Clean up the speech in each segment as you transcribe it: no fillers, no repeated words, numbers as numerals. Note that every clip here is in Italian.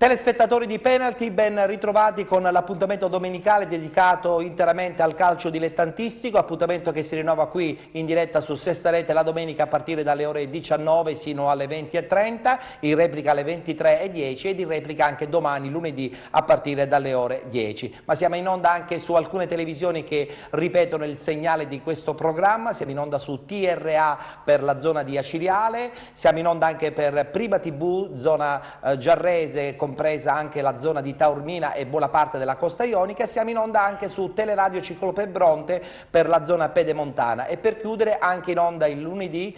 Telespettatori di Penalty, ben ritrovati con l'appuntamento domenicale dedicato interamente al calcio dilettantistico, appuntamento che si rinnova qui in diretta su Sesta Rete la domenica a partire dalle ore 19 sino alle 20:30, in replica alle 23:10 ed in replica anche domani lunedì a partire dalle ore 10. Ma siamo in onda anche su alcune televisioni che ripetono il segnale di questo programma, siamo in onda su TRA per la zona di Aciriale, siamo in onda anche per Prima TV, zona Giarrese, compresa anche la zona di Taormina e buona parte della costa ionica, e siamo in onda anche su Teleradio Ciclope Bronte per la zona pedemontana e per chiudere anche in onda il lunedì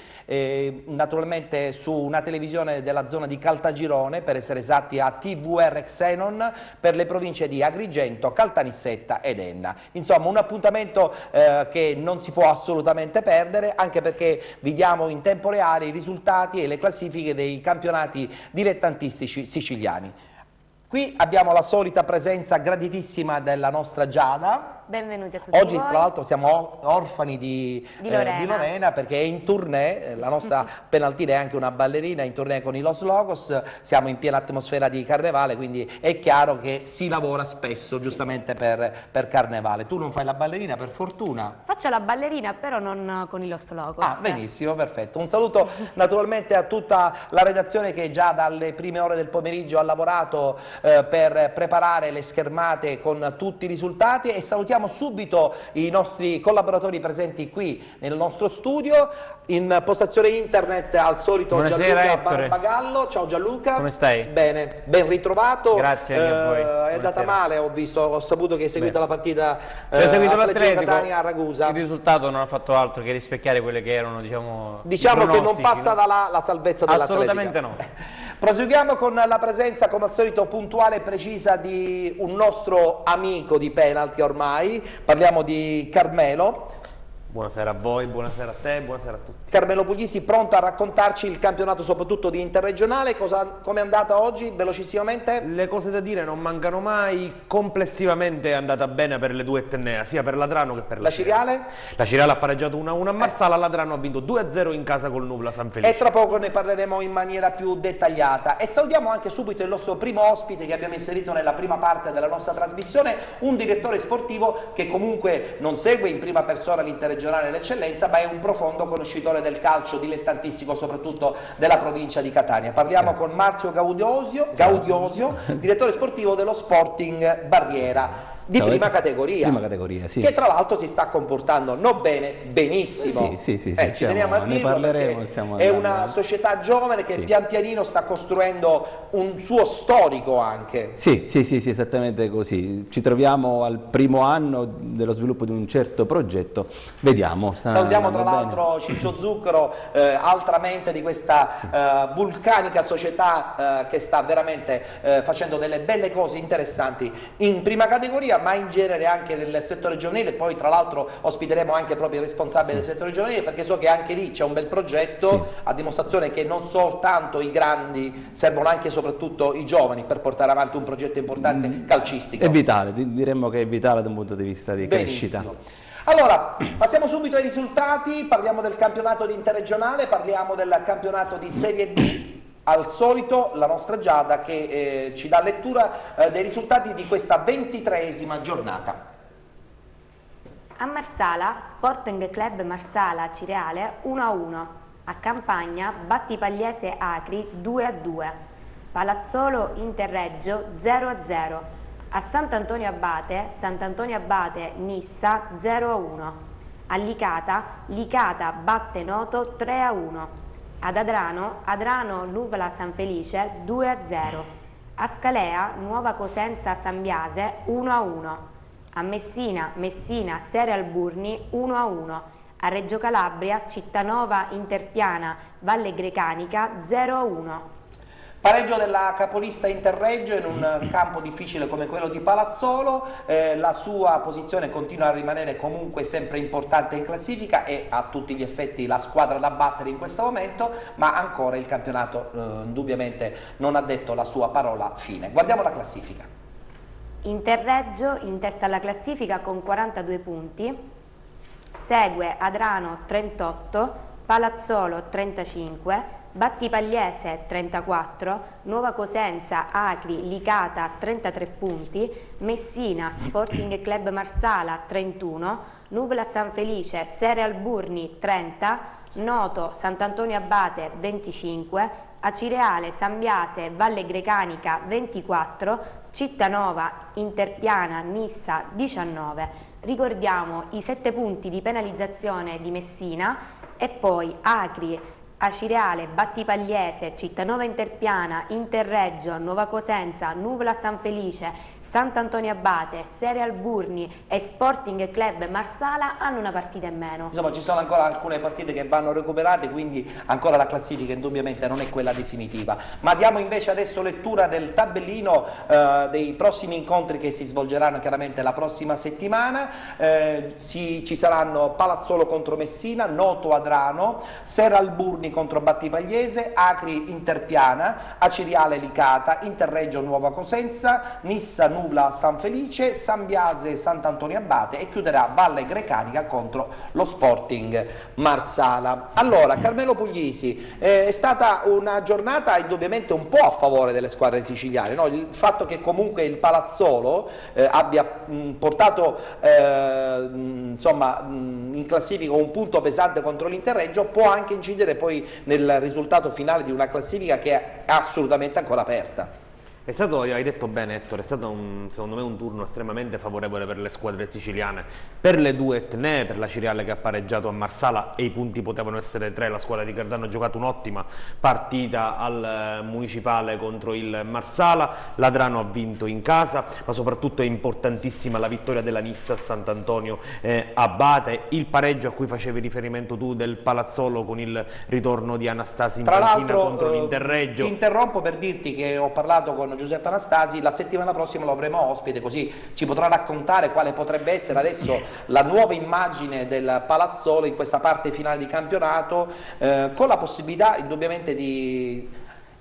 naturalmente su una televisione della zona di Caltagirone, per essere esatti a TVR Xenon, per le province di Agrigento, Caltanissetta ed Enna. Insomma un appuntamento che non si può assolutamente perdere, anche perché vi diamo in tempo reale i risultati e le classifiche dei campionati dilettantistici siciliani. Qui abbiamo la solita presenza graditissima della nostra Giada. Benvenuti a tutti Oggi voi. tra l'altro siamo orfani di Lorena perché è in tournée, la nostra penaltina è anche una ballerina, in tournée con i Los Logos, siamo in piena atmosfera di carnevale, quindi è chiaro che si lavora spesso giustamente per carnevale. Tu non fai la ballerina per fortuna? Faccio la ballerina però non con i Los Logos. Ah, benissimo, perfetto. Un saluto naturalmente a tutta la redazione che già dalle prime ore del pomeriggio ha lavorato per preparare le schermate con tutti i risultati, e salutiamo subito i nostri collaboratori presenti qui nel nostro studio. In postazione internet al solito Buonasera, Gianluca Ettore. Barbagallo. Ciao Gianluca. Come stai? Bene, ben ritrovato. Grazie anche a voi. È Buonasera. andata male, ho saputo che hai seguito la partita Ho seguito Atletico l'Atletico, Catania a Ragusa. il risultato non ha fatto altro che rispecchiare quelle che erano, diciamo i Diciamo che non pronostici, passa no? da là la salvezza dell'Atletica. Assolutamente no. Proseguiamo con la presenza, come al solito, puntuale e precisa di un nostro amico di Penalty ormai. Parliamo di Carmelo. Buonasera a voi, buonasera a te, buonasera a tutti. Carmelo Puglisi, pronto a raccontarci il campionato soprattutto di interregionale, come è andata oggi, velocissimamente? Le cose da dire non mancano mai, complessivamente è andata bene per le due Etnea, sia per Ladrano che per La Ciriale? La Ciriale ha pareggiato 1-1 a Marsala, Ladrano ha vinto 2-0 in casa col Nubla San Felice. E tra poco ne parleremo in maniera più dettagliata. E salutiamo anche subito il nostro primo ospite che abbiamo inserito nella prima parte della nostra trasmissione, un direttore sportivo che comunque non segue in prima persona l'interregionale e l'eccellenza, ma è un profondo conoscitore del calcio dilettantistico, soprattutto della provincia di Catania. Parliamo con Marzio Gaudiosio, direttore sportivo dello Sporting Barriera. Di prima categoria, sì. Che tra l'altro si sta comportando non bene, benissimo. Sì, ci teniamo a ne dirlo, parleremo, perché stiamo è andando. una società giovane che pian pianino sta costruendo un suo storico anche. Sì, esattamente così. Ci troviamo al primo anno dello sviluppo di un certo progetto. Vediamo. Salutiamo tra l'altro Ciccio Zucchero, altramente di questa vulcanica società che sta veramente facendo delle belle cose interessanti in prima categoria, ma in genere anche nel settore giovanile. Poi tra l'altro ospiteremo anche proprio il responsabile del settore giovanile, perché so che anche lì c'è un bel progetto, a dimostrazione che non soltanto i grandi, servono anche e soprattutto i giovani per portare avanti un progetto importante calcistico. È vitale, diremmo che è vitale da un punto di vista di crescita. Allora, passiamo subito ai risultati, parliamo del campionato di interregionale, parliamo del campionato di Serie D. Al solito la nostra Giada che ci dà lettura dei risultati di questa 23esima giornata. A Marsala, Sporting Club Marsala Cireale 1-1. A Campagna, Battipagliese Acri 2-2. Palazzolo Interreggio 0-0. A Sant'Antonio Abate Nissa 0-1. A Licata, Licata batte Noto 3-1. Ad Adrano Nuvla San Felice 2-0. A Scalea, Nuova Cosenza San Biase 1-1. A Messina Serial Burni 1-1. A Reggio Calabria, Cittanova Interpiana Valle Grecanica 0-1. Pareggio della capolista Interreggio in un campo difficile come quello di Palazzolo, la sua posizione continua a rimanere comunque sempre importante in classifica, e a tutti gli effetti la squadra da battere in questo momento, ma ancora il campionato indubbiamente non ha detto la sua parola fine. Guardiamo la classifica. Interreggio in testa alla classifica con 42 punti, segue Adrano 38, Palazzolo 35, Battipagliese 34, Nuova Cosenza, Acri, Licata 33 punti, Messina, Sporting Club Marsala 31, Nuvla San Felice, Sere Alburni 30, Noto Sant'Antonio Abate 25, Acireale, San Biase, Valle Grecanica 24, Cittanova, Interpiana, Nissa 19. Ricordiamo i 7 punti di penalizzazione di Messina e poi Acri, Acireale, Battipagliese, Cittanova Interpiana, Interreggio, Nuova Cosenza, Nuvla San Felice, Sant'Antonio Abate, Sere Alburni e Sporting Club Marsala hanno una partita in meno. Insomma, ci sono ancora alcune partite che vanno recuperate, quindi ancora la classifica indubbiamente non è quella definitiva. Ma diamo invece adesso lettura del tabellino dei prossimi incontri che si svolgeranno chiaramente la prossima settimana. Ci saranno Palazzolo contro Messina, Noto Adrano, Sere Alburni contro Battipagliese, Acri Interpiana, Aciriale Licata, Interreggio Nuova Cosenza, Nissa Nuvla San Felice, San Biase Sant'Antonio Abate e chiuderà Valle Grecanica contro lo Sporting Marsala. Allora, Carmelo Puglisi, è stata una giornata indubbiamente un po' a favore delle squadre siciliane, no? Il fatto che comunque il Palazzolo abbia portato insomma, in classifica un punto pesante contro l'Interreggio può anche incidere poi nel risultato finale di una classifica che è assolutamente ancora aperta. È stato, hai detto bene Ettore, è stato secondo me un turno estremamente favorevole per le squadre siciliane, per le due etnee, per la Ciriale che ha pareggiato a Marsala e i punti potevano essere 3, la squadra di Cardano ha giocato un'ottima partita al Municipale contro il Marsala, l'Adrano ha vinto in casa, ma soprattutto è importantissima la vittoria della Nissa a Sant'Antonio Abate, il pareggio a cui facevi riferimento tu del Palazzolo con il ritorno di Anastasi in panchina contro l'Interreggio. Ti interrompo per dirti che ho parlato con Giuseppe Anastasi, la settimana prossima lo avremo ospite, così ci potrà raccontare quale potrebbe essere adesso la nuova immagine del Palazzolo in questa parte finale di campionato, con la possibilità indubbiamente di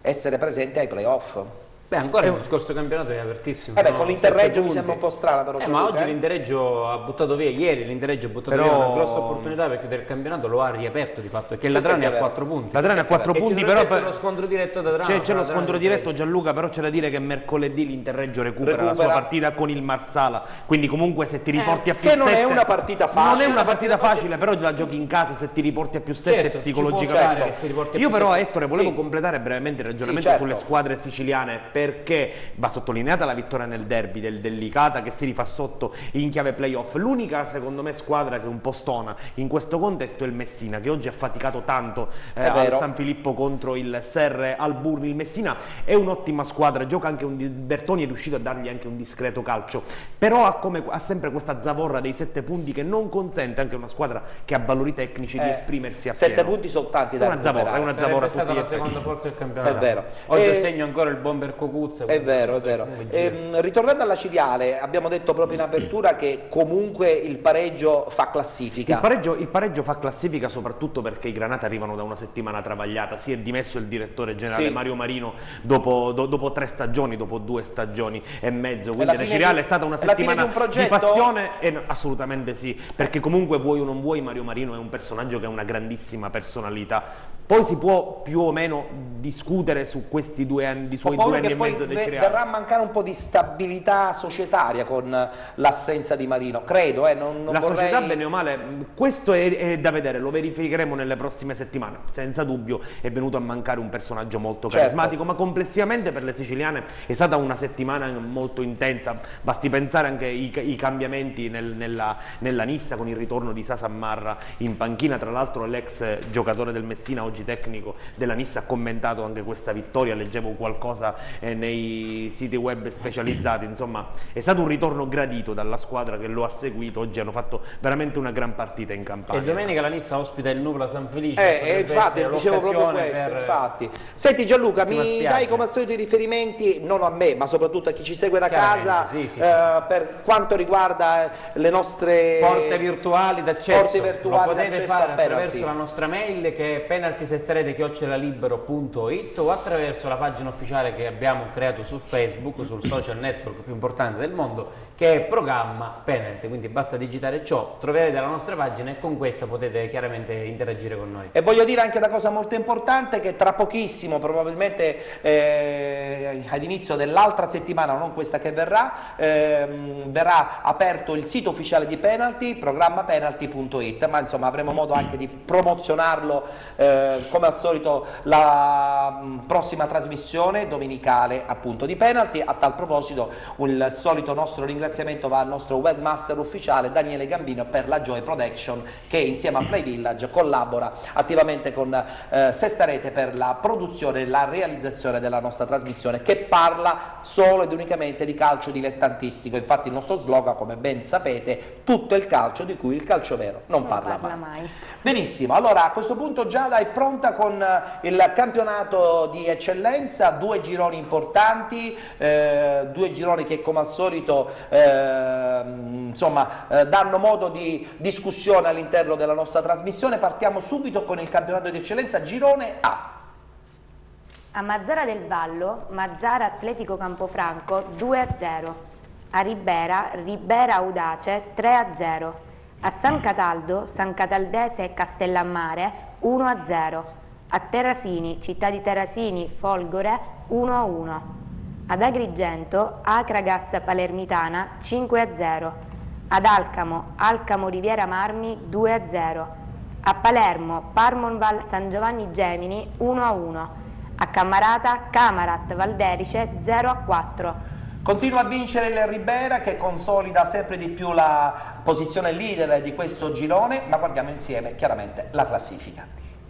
essere presente ai playoff. Beh, ancora il scorso campionato è apertissimo. Con l'Interreggio mi sembra un po' strana però. Ma oggi l'Interreggio ha buttato via, ieri l'Interreggio ha buttato via una grossa opportunità per chiudere il campionato, lo ha riaperto di fatto, perché l'Adrano è a 4 punti. L'Adrano è a 4 punti, però c'è lo scontro diretto d'Adrano. C'è lo scontro diretto, Gianluca, però c'è da dire che mercoledì l'Interreggio recupera la sua partita con il Marsala, quindi comunque se ti riporti a più 7... Che non è una partita facile. Non è una partita facile, però la giochi in casa, se ti riporti a più 7 psicologicamente. Io però, Ettore, volevo completare brevemente il ragionamento sulle squadre siciliane, perché va sottolineata la vittoria nel derby del Licata che si rifà sotto in chiave playoff. L'unica secondo me squadra che è un po' stona in questo contesto è il Messina, che oggi ha faticato tanto al San Filippo contro il Serre Alburni. Il Messina è un'ottima squadra, gioca anche Bertoni è riuscito a dargli anche un discreto calcio, però ha sempre questa zavorra dei 7 punti che non consente anche a una squadra che ha valori tecnici di esprimersi a 7 punti sono tanti da recuperare. È una zavorra, è stata la seconda forza del campionato. È vero. Oggi segno ancora il bomber Cocuzza. È vero. Ritornando alla Ciriale, abbiamo detto proprio in apertura che comunque il pareggio fa classifica. Il pareggio fa classifica soprattutto perché i Granata arrivano da una settimana travagliata, si è dimesso il direttore generale Mario Marino dopo 3 stagioni, dopo 2 stagioni e mezzo, quindi la Ciriale è stata una settimana di passione, assolutamente sì, perché comunque vuoi o non vuoi Mario Marino è un personaggio che ha una grandissima personalità. Poi si può più o meno discutere su questi 2 anni, di suoi 2 anni e mezzo del Ciriale. Verrà a mancare un po' di stabilità societaria con l'assenza di Marino, credo. Società, bene o male, questo è da vedere, lo verificheremo nelle prossime settimane. Senza dubbio è venuto a mancare un personaggio molto carismatico, ma complessivamente per le siciliane è stata una settimana molto intensa. Basti pensare anche ai cambiamenti nella Nissa con il ritorno di Sasammarra in panchina. Tra l'altro l'ex giocatore del Messina, oggi tecnico della Nissa, ha commentato anche questa vittoria, leggevo qualcosa nei siti web specializzati. Insomma è stato un ritorno gradito dalla squadra che lo ha seguito, oggi hanno fatto veramente una gran partita in Campania. E domenica la Nissa ospita il Nuvla San Felice. Infatti dicevo proprio questo, infatti. Senti Gianluca, mi dai come al solito i riferimenti, non a me ma soprattutto a chi ci segue da casa, per quanto riguarda le nostre porte virtuali d'accesso. Lo potete fare attraverso la nostra mail che è penalty penaltysestarete@libero.it o attraverso la pagina ufficiale che abbiamo creato su Facebook, sul social network più importante del mondo, che è Programma Penalty. Quindi basta digitare ciò, troverete la nostra pagina e con questa potete chiaramente interagire con noi. E voglio dire anche una cosa molto importante, che tra pochissimo, probabilmente all'inizio dell'altra settimana, non questa che verrà, verrà aperto il sito ufficiale di Penalty, programmapenalty.it, ma insomma avremo modo anche di promozionarlo come al solito la prossima trasmissione domenicale appunto di Penalty. A tal proposito il solito nostro ringraziamento va al nostro webmaster ufficiale Daniele Gambino per la Joy Production, che insieme a Play Village collabora attivamente con Sesta Rete per la produzione e la realizzazione della nostra trasmissione, che parla solo ed unicamente di calcio dilettantistico. Infatti il nostro slogan, come ben sapete, tutto il calcio di cui il calcio vero non parla mai. Benissimo, allora a questo punto Giada è pronta con il campionato di eccellenza, 2 gironi importanti, 2 gironi che come al solito danno modo di discussione all'interno della nostra trasmissione. Partiamo subito con il campionato di eccellenza, girone A. A Mazzara del Vallo, Mazzara Atletico Campofranco 2-0. A Ribera, Ribera Audace 3-0. A San Cataldo, San Cataldese Castellammare 1-0. A Terrasini, Città di Terrasini Folgore 1-1. Ad Agrigento, Acragas Palermitana 5-0. Ad Alcamo, Alcamo Riviera Marmi 2-0. A Palermo, Parmonval San Giovanni Gemini 1-1. A Cammarata, Camarat Valderice 0-4. Continua a vincere il Ribera, che consolida sempre di più la posizione leader di questo girone, ma guardiamo insieme chiaramente la classifica.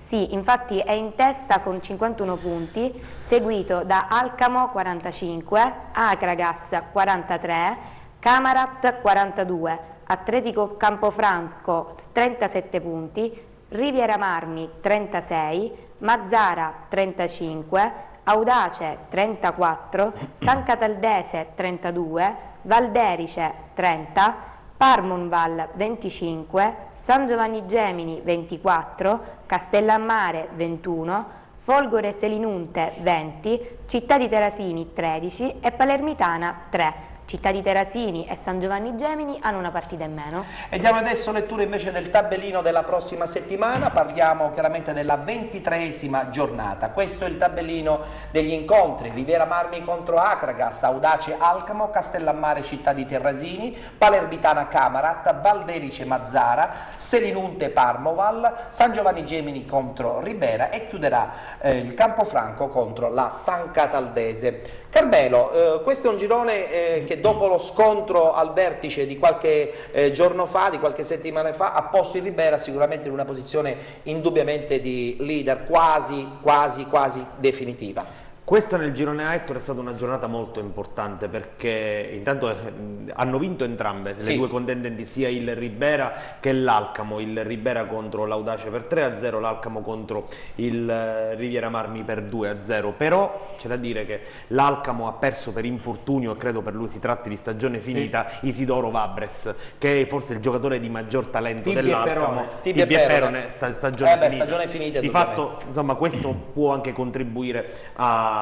Sì, infatti è in testa con 51 punti, seguito da Alcamo 45, Acragas 43, Camarat 42, Atletico Campofranco 37 punti, Riviera Marmi 36, Mazzara 35, Audace 34, San Cataldese 32, Valderice 30, Parmonval 25, San Giovanni Gemini 24, Castellammare 21, Folgore Selinunte 20, Città di Terrasini 13 e Palermitana 3. Città di Terrasini e San Giovanni Gemini hanno una partita in meno. E diamo adesso lettura invece del tabellino della prossima settimana. Parliamo chiaramente della 23esima giornata. Questo è il tabellino degli incontri: Riviera Marmi contro Acragas, Audace Alcamo, Castellammare Città di Terrasini, Palermitana Camarat, Valderice Mazzara, Selinunte Parmoval, San Giovanni Gemini contro Ribera e chiuderà il Campofranco contro la San Cataldese. Carmelo, questo è un girone che dopo lo scontro al vertice di qualche giorno fa, di qualche settimana fa, ha posto il Ribera sicuramente in una posizione indubbiamente di leader quasi definitiva. Questa nel girone A, Ettore, è stata una giornata molto importante, perché intanto hanno vinto entrambe le due contendenti, sia il Ribera che l'Alcamo. Il Ribera contro l'Audace per 3-0, l'Alcamo contro il Riviera Marmi per 2-0. Però c'è da dire che l'Alcamo ha perso per infortunio, e credo per lui si tratti di stagione finita, Isidoro Vabres, che è forse il giocatore di maggior talento dell'Alcamo. Tibia e Perone, stagione finita. Di fatto, insomma, questo può anche contribuire a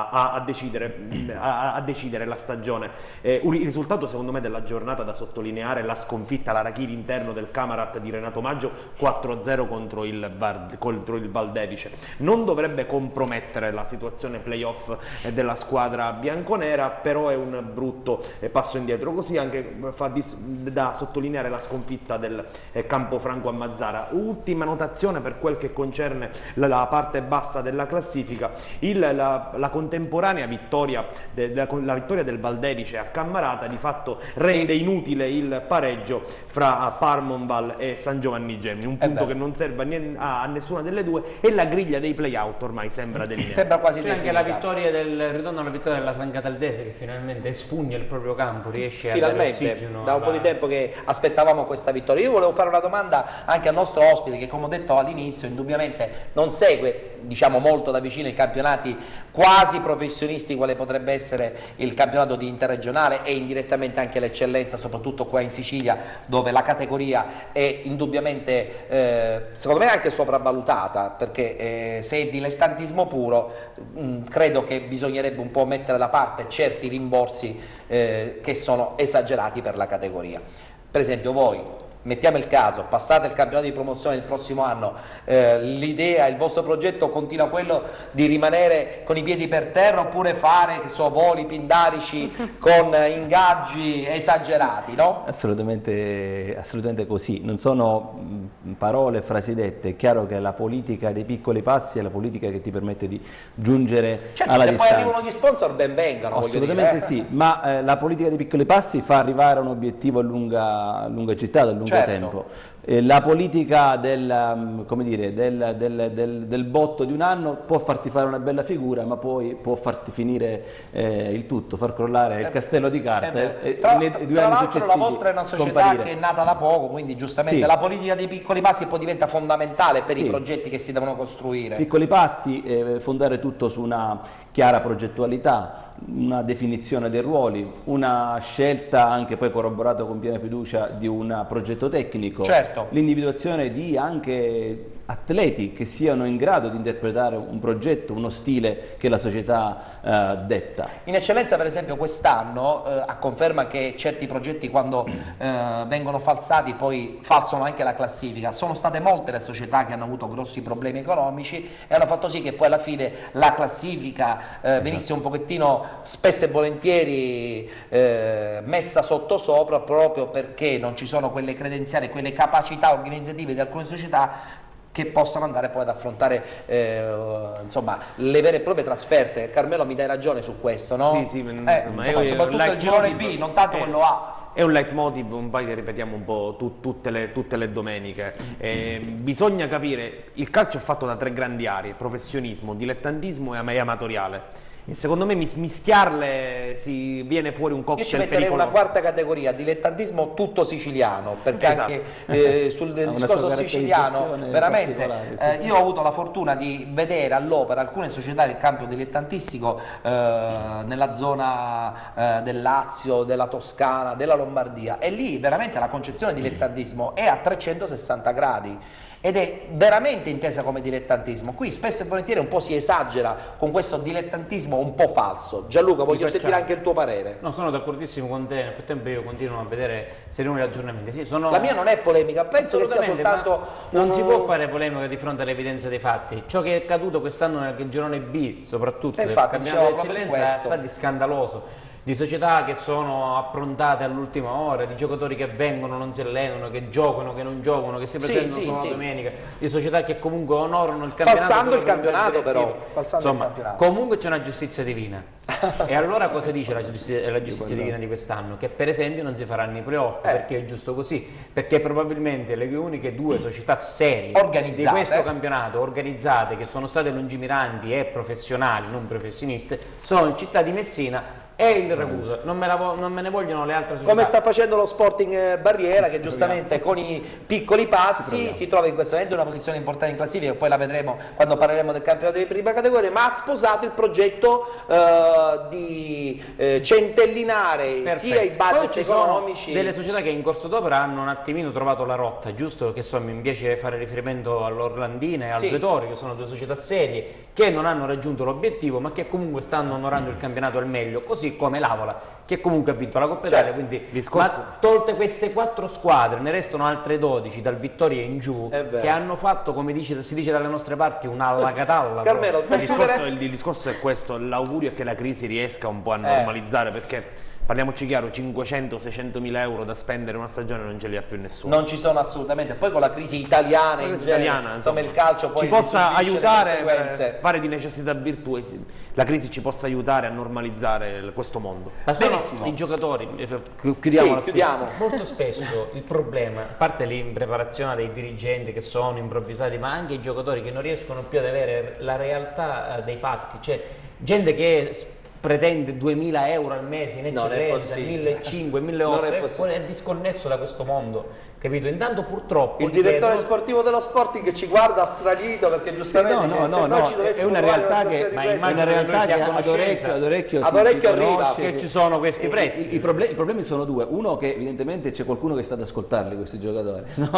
decidere la stagione. Il risultato secondo me della giornata da sottolineare è la sconfitta all'Arachiri interno del Camarat di Renato Maggio 4-0 contro il Valderice. Non dovrebbe compromettere la situazione playoff della squadra bianconera, però è un brutto passo indietro. Così anche fa da sottolineare la sconfitta del Campofranco a Mazzara. Ultima notazione per quel che concerne la parte bassa della classifica: la contemporanea vittoria, la vittoria del Valderice a Cammarata di fatto rende inutile il pareggio fra Parmonval e San Giovanni Gemini, un punto che non serve a nessuna delle due, e la griglia dei play-out ormai sembra delineata. Sembra quasi c'è anche la vittoria ritorno alla vittoria della San Cataldese, che finalmente espugna il proprio campo, riesce a dare ossigeno. Da un po' di tempo che aspettavamo questa vittoria. Io volevo fare una domanda anche al nostro ospite, che come ho detto all'inizio indubbiamente non segue molto da vicino i campionati quasi quasi professionisti quale potrebbe essere il campionato di interregionale e indirettamente anche l'eccellenza, soprattutto qua in Sicilia, dove la categoria è indubbiamente secondo me anche sopravvalutata, perché se è dilettantismo puro credo che bisognerebbe un po' mettere da parte certi rimborsi che sono esagerati per la categoria. Per esempio voi, mettiamo il caso, passate il campionato di promozione il prossimo anno, l'idea, il vostro progetto continua quello di rimanere con i piedi per terra oppure fare, che so, voli pindarici con ingaggi esagerati, no? Assolutamente così, non sono parole, frasi dette, è chiaro che la politica dei piccoli passi è la politica che ti permette di giungere alla distanza. Se poi arrivano gli sponsor ben vengano, assolutamente sì, ma la politica dei piccoli passi fa arrivare a un obiettivo a lunga gittata, a lungo tempo. La politica del botto di un anno può farti fare una bella figura, ma poi può farti finire il tutto, far crollare il castello di carte. Tra l'altro la vostra è una società che è nata da poco, quindi giustamente la politica dei piccoli passi poi diventa fondamentale per i progetti che si devono costruire. Piccoli passi, fondare tutto su una chiara progettualità, una definizione dei ruoli, una scelta anche poi corroborata con piena fiducia di un progetto tecnico, l'individuazione di anche atleti che siano in grado di interpretare un progetto, uno stile che la società detta. In eccellenza per esempio quest'anno, a conferma che certi progetti quando vengono falsati poi falsano anche la classifica, sono state molte le società che hanno avuto grossi problemi economici e hanno fatto sì che poi alla fine la classifica venisse un pochettino spesso e volentieri messa sottosopra, proprio perché non ci sono quelle credenziali, quelle capacità organizzative di alcune società che possano andare poi ad affrontare insomma, le vere e proprie trasferte. Carmelo, mi dai ragione su questo, no? Sì, insomma, soprattutto il girone B, non tanto quello A. È un leitmotiv, un po' che ripetiamo un po' tutte le domeniche. Bisogna capire, il calcio è fatto da 3 grandi aree: professionismo, dilettantismo e amatoriale. E secondo me mischiarle viene fuori un cocktail pericoloso. Io ci metterei una 4ª categoria, dilettantismo tutto siciliano, perché anche sul discorso siciliano veramente io ho avuto la fortuna di vedere all'opera alcune società del campo dilettantistico nella zona del Lazio, della Toscana, della Lombardia, e lì veramente la concezione dilettantismo è a 360 gradi. Ed è veramente intesa come dilettantismo. Qui spesso e volentieri un po' si esagera con questo dilettantismo un po' falso. Gianluca, voglio sentire anche il tuo parere. No, sono d'accordissimo con te, nel frattempo io continuo a vedere serioni aggiornamenti. La mia non è polemica, penso che sia soltanto... Non si può fare polemica di fronte all'evidenza dei fatti. Ciò che è accaduto quest'anno nel girone B, soprattutto del campionato di eccellenza, è stato scandaloso. Di società che sono approntate all'ultima ora, di giocatori che vengono, non si allenano, che giocano, che non giocano, che si presentano solo la domenica, di società che comunque onorano il campionato. Falsando il campionato però. Insomma, comunque c'è una giustizia divina. E allora cosa dice la giustizia divina di quest'anno? Che per esempio non si faranno i playoff, perché è giusto così, perché probabilmente le uniche 2 società serie di questo campionato, organizzate, che sono state lungimiranti e professionali, non professioniste, sono il Città di Messina e il Ragusa. Non me ne vogliono le altre società. Come sta facendo lo Sporting Barriera, che giustamente con i piccoli passi si trova in questo momento in una posizione importante in classifica, e poi la vedremo quando parleremo del campionato di prima categoria, ma ha sposato il progetto di centellinare sia i budget economici. Delle società che in corso d'opera hanno un attimino trovato la rotta, giusto? Che so, mi piace fare riferimento all'Orlandina e al Pretori, che sono 2 società serie che non hanno raggiunto l'obiettivo, ma che comunque stanno onorando il campionato al meglio, così come l'Avola, che comunque ha vinto la Coppa Italia. Quindi, ma tolte queste 4 squadre, ne restano altre 12 dal Vittoria in giù, che hanno fatto, come si dice dalle nostre parti, un'alla catalla. Carmelo, il discorso è questo: l'augurio è che la crisi riesca un po' a normalizzare, perché parliamoci chiaro, 500-600 mila euro da spendere una stagione non ce li ha più nessuno. Non ci sono assolutamente. Poi con la crisi italiana, insomma il calcio poi ci possa aiutare per fare di necessità virtù, la crisi ci possa aiutare a normalizzare questo mondo. Ma sono i giocatori, chiudiamo. Molto spesso il problema, a parte l'impreparazione dei dirigenti che sono improvvisati, ma anche i giocatori che non riescono più ad avere la realtà dei fatti, cioè gente che pretende 2000 euro al mese in eccellenza, 1500, 1800, è disconnesso da questo mondo, capito? Intanto purtroppo il direttore sportivo dello Sporting che ci guarda stranito perché giustamente è una realtà che ad orecchio arriva che ci sono questi prezzi. I problemi sono due: uno, che evidentemente c'è qualcuno che sta ad ascoltarli questi giocatori, no?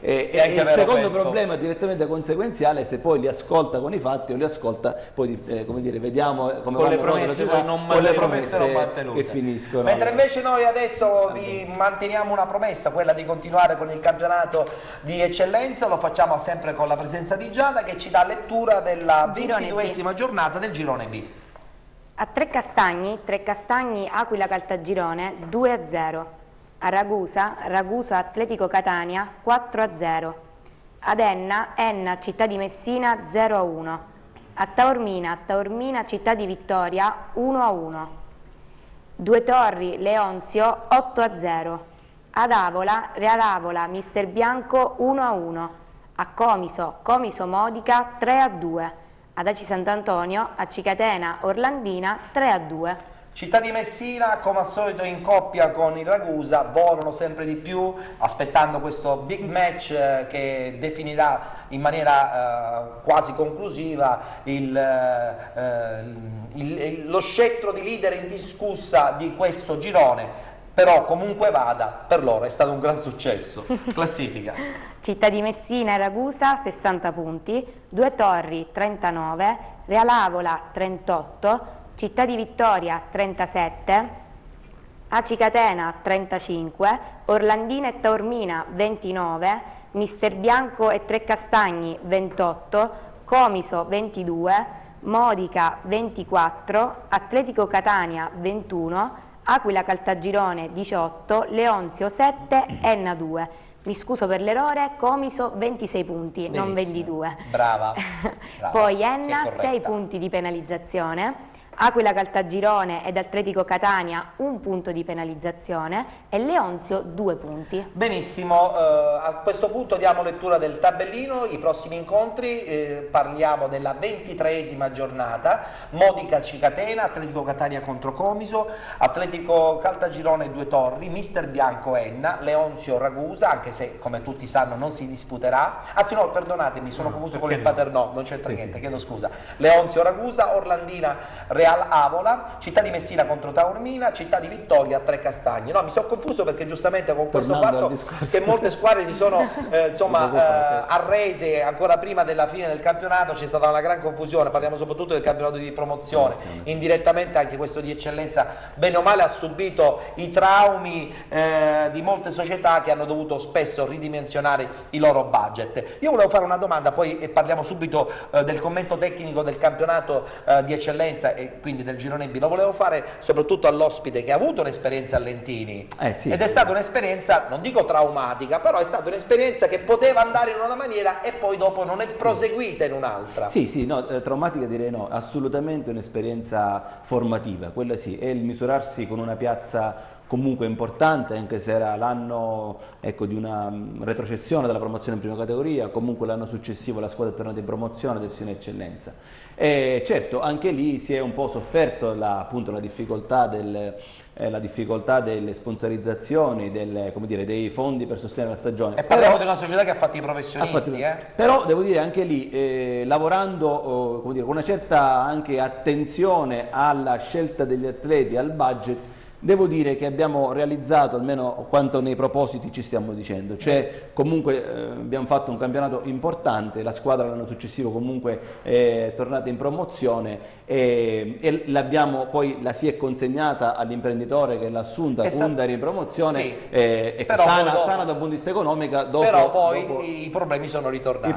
E il secondo problema direttamente conseguenziale, se poi li ascolta con i fatti o li ascolta poi come dire, vediamo come con le promesse che finiscono. Mentre invece noi adesso vi manteniamo una promessa, quella di continuare con il campionato di eccellenza. Lo facciamo sempre con la presenza di Giada, che ci dà lettura della 22esima giornata del girone B. A Trecastagni Aquila Caltagirone 2-0. A Ragusa Atletico Catania 4-0. Ad Enna Città di Messina 0-1. A Taormina Città di Vittoria 1-1. Due Torri Leonzio 8-0. Ad Avola Real Avola Mister Bianco 1-1. A Comiso Modica 3-2. Ad Aci Sant'Antonio Aci Catena Orlandina 3-2. Città di Messina, come al solito, in coppia con il Ragusa, volano sempre di più, aspettando questo big match che definirà in maniera quasi conclusiva lo scettro di leader indiscussa di questo girone. Però comunque vada, per loro è stato un gran successo. Classifica. Città di Messina e Ragusa 60 punti, Due Torri 39, Real Avola 38, Città di Vittoria 37, Aci Catena 35, Orlandina e Taormina 29, Mister Bianco e Trecastagni 28, Comiso 22, Modica 24, Atletico Catania 21, Aquila Caltagirone 18, Leonzio 7, Enna 2. Mi scuso per l'errore, Comiso 26 punti, benissimo, non 22. Brava. Poi Enna 6 punti di penalizzazione, Aquila Caltagirone ed Atletico Catania 1 punto di penalizzazione e Leonzio 2 punti. Benissimo, a questo punto diamo lettura del tabellino, i prossimi incontri, parliamo della 23esima giornata, Modica Cicatena, Atletico Catania contro Comiso, Atletico Caltagirone Due Torri, Mister Bianco Enna, Leonzio Ragusa, anche se come tutti sanno non si disputerà, anzi no, perdonatemi, sono confuso con il Paternò, non c'entra niente, chiedo scusa, Leonzio Ragusa, Orlandina Real Avola, Città di Messina contro Taormina, Città di Vittoria Trecastagni. No, mi sono confuso perché giustamente con questo fatto che molte squadre si sono arrese ancora prima della fine del campionato, c'è stata una gran confusione, parliamo soprattutto del campionato di promozione. Indirettamente anche questo di eccellenza bene o male ha subito i traumi di molte società che hanno dovuto spesso ridimensionare i loro budget. Io volevo fare una domanda, poi parliamo subito del commento tecnico del campionato di eccellenza e quindi del girone B. Lo volevo fare soprattutto all'ospite che ha avuto un'esperienza a Lentini, ed è stata un'esperienza, non dico traumatica, però è stata un'esperienza che poteva andare in una maniera e poi dopo non è proseguita in un'altra. No, traumatica direi no, assolutamente un'esperienza formativa, quella sì, è il misurarsi con una piazza comunque importante, anche se era l'anno di una retrocessione dalla promozione in prima categoria, comunque l'anno successivo la squadra è tornata in promozione, adesso in eccellenza. E certo, anche lì si è un po' sofferto appunto la difficoltà delle sponsorizzazioni, dei fondi per sostenere la stagione. E parliamo di una società che ha fatto i professionisti. Però devo dire anche lì, lavorando con una certa anche attenzione alla scelta degli atleti, al budget, devo dire che abbiamo realizzato almeno quanto nei propositi ci stiamo dicendo, cioè comunque abbiamo fatto un campionato importante, la squadra l'anno successivo comunque è tornata in promozione e la si è consegnata all'imprenditore che l'ha assunta, Kundari in promozione, sana dal punto di vista economico, però poi i problemi sono ritornati.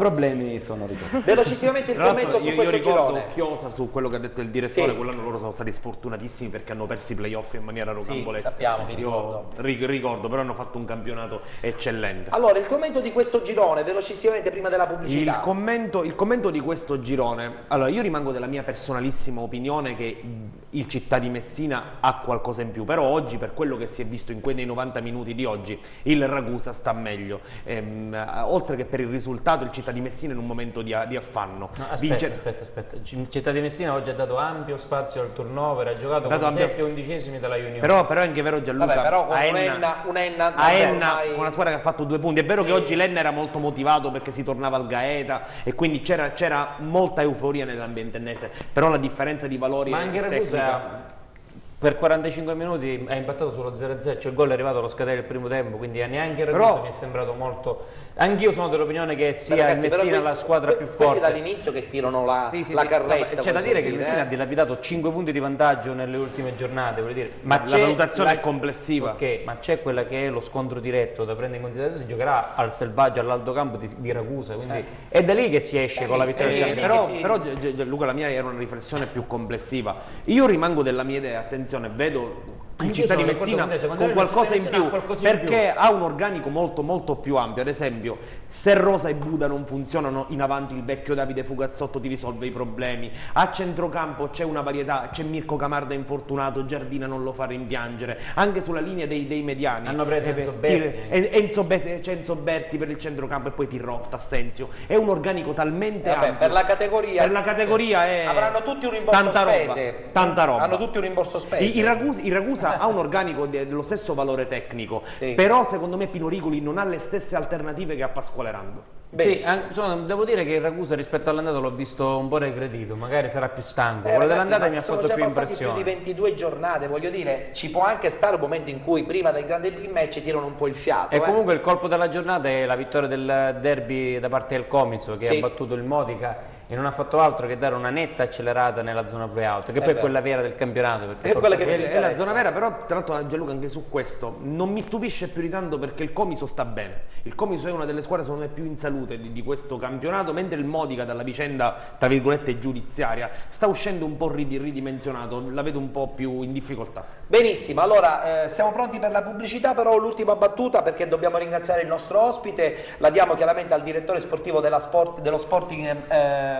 Velocissimamente il commento su questo girone. Chiosa su quello che ha detto il direttore, quell'anno loro sono stati sfortunatissimi perché hanno perso i playoff in maniera rocambolesca. Sappiamo, mi ricordo. Ricordo, però hanno fatto un campionato eccellente. Allora, il commento di questo girone, velocissimamente prima della pubblicità. Il commento di questo girone, allora io rimango della mia personalissima opinione che il Città di Messina ha qualcosa in più, però oggi, per quello che si è visto in quei 90 minuti di oggi, il Ragusa sta meglio, oltre che per il risultato il Città di Messina in un momento di affanno. No, aspetta. Città di Messina oggi ha dato ampio spazio al turnover, ha giocato con 7/11 dalla Unione. Però è anche vero, Gianluca, vabbè, però con Enna, una squadra che ha fatto 2 punti, è vero che oggi l'Enna era molto motivato perché si tornava al Gaeta e quindi c'era molta euforia nell'ambiente ennese, però la differenza di valori tecnica... Per 45 minuti ha impattato sullo 0-0, cioè il gol è arrivato allo scadere del primo tempo, quindi neanche il Ragusa mi è sembrato molto... Anch'io sono dell'opinione che sia il Messina la squadra più forte. Questi dall'inizio che stirano la carretta. C'è da dire che il Messina ha dilapidato 5 punti di vantaggio nelle ultime giornate, voglio dire. Ma la valutazione è complessiva. Ok, ma c'è quella che è lo scontro diretto da prendere in considerazione, si giocherà al selvaggio, all'alto campo di Ragusa, quindi è da lì che si esce con la vittoria. Però Luca, la mia era una riflessione più complessiva. Io rimango della mia idea, attenzione, vedo il Città di Messina con qualcosa in più, perché ha un organico molto più ampio. Ad esempio, se Rosa e Buda non funzionano in avanti, il vecchio Davide Fugazzotto ti risolve i problemi. A centrocampo c'è una varietà, c'è Mirko Camarda infortunato, Giardina non lo fa rimpiangere, anche sulla linea dei mediani hanno preso Enzo Berti. c'è Enzo Berti per il centrocampo e poi Pirrotta, Assenzio. È un organico talmente ampio per la categoria è avranno tutti un rimborso spese, tanta roba. Hanno tutti un rimborso spese. Il Ragusa ha un organico dello stesso valore tecnico, però secondo me Pino Rigoli non ha le stesse alternative che ha Pasquale Rando. Sì, devo dire che il Ragusa rispetto all'andata l'ho visto un po' regredito, magari sarà più stanco. Quello dell'andata mi ha fatto più impressione. Sono già passati più di 22 giornate, voglio dire, ci può anche stare un momento in cui prima del grande match tirano un po' il fiato. E comunque il colpo della giornata è la vittoria del derby da parte del Comiso, che ha battuto il Modica e non ha fatto altro che dare una netta accelerata nella zona play-out, che poi è quella vera del campionato. È quella che è la zona vera, però tra l'altro Gianluca anche su questo non mi stupisce più di tanto, perché il Comiso sta bene. Il Comiso è una delle squadre secondo me più in salute di questo campionato, mentre il Modica dalla vicenda tra virgolette giudiziaria sta uscendo un po' ridimensionato, la vedo un po' più in difficoltà. Benissimo, allora siamo pronti per la pubblicità, però l'ultima battuta, perché dobbiamo ringraziare il nostro ospite, la diamo chiaramente al direttore sportivo dello Sporting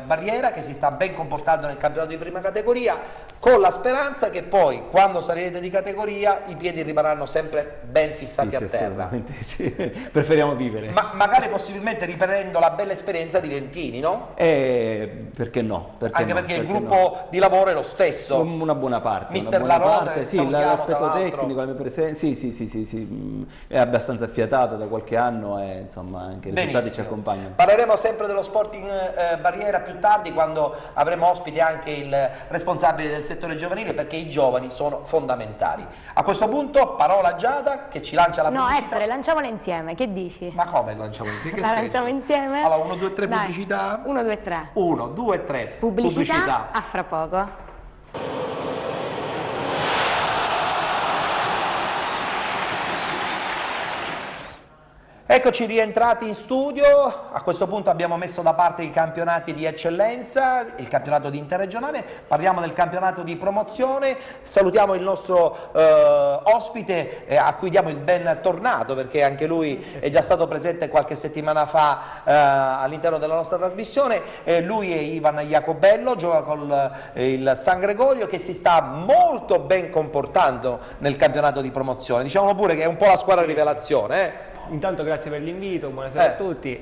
Barriera, che si sta ben comportando nel campionato di prima categoria, con la speranza che poi quando salirete di categoria i piedi rimarranno sempre ben fissati a terra. Sì, preferiamo vivere. Ma magari possibilmente riprendendo la bella esperienza di Lentini, no? Perché no? Perché il gruppo di lavoro è lo stesso. Una buona parte. Mister La Rosa, sì, l'aspetto tecnico, la mia presenza, sì, è abbastanza affiatato da qualche anno e insomma anche i risultati ci accompagnano. Parleremo sempre dello Sporting Barriera più tardi, quando avremo ospite anche il responsabile del settore giovanile, perché i giovani sono fondamentali. A questo punto parola a Giada che ci lancia la pubblicità. No, Ettore, lanciamola insieme, che dici? Ma come lanciamo insieme? La lanciamo insieme? Allora, 1, 2, 3 pubblicità. 1, 2, 3. 1, 2, 3 Pubblicità. A fra poco. Eccoci rientrati in studio. A questo punto abbiamo messo da parte i campionati di eccellenza, il campionato di interregionale, parliamo del campionato di promozione. Salutiamo il nostro ospite a cui diamo il bentornato, perché anche lui è già stato presente qualche settimana fa all'interno della nostra trasmissione. Lui è Ivan Jacobello, gioca con il San Gregorio, che si sta molto ben comportando nel campionato di promozione. Diciamo pure che è un po' la squadra rivelazione, Intanto grazie per l'invito, buonasera a tutti.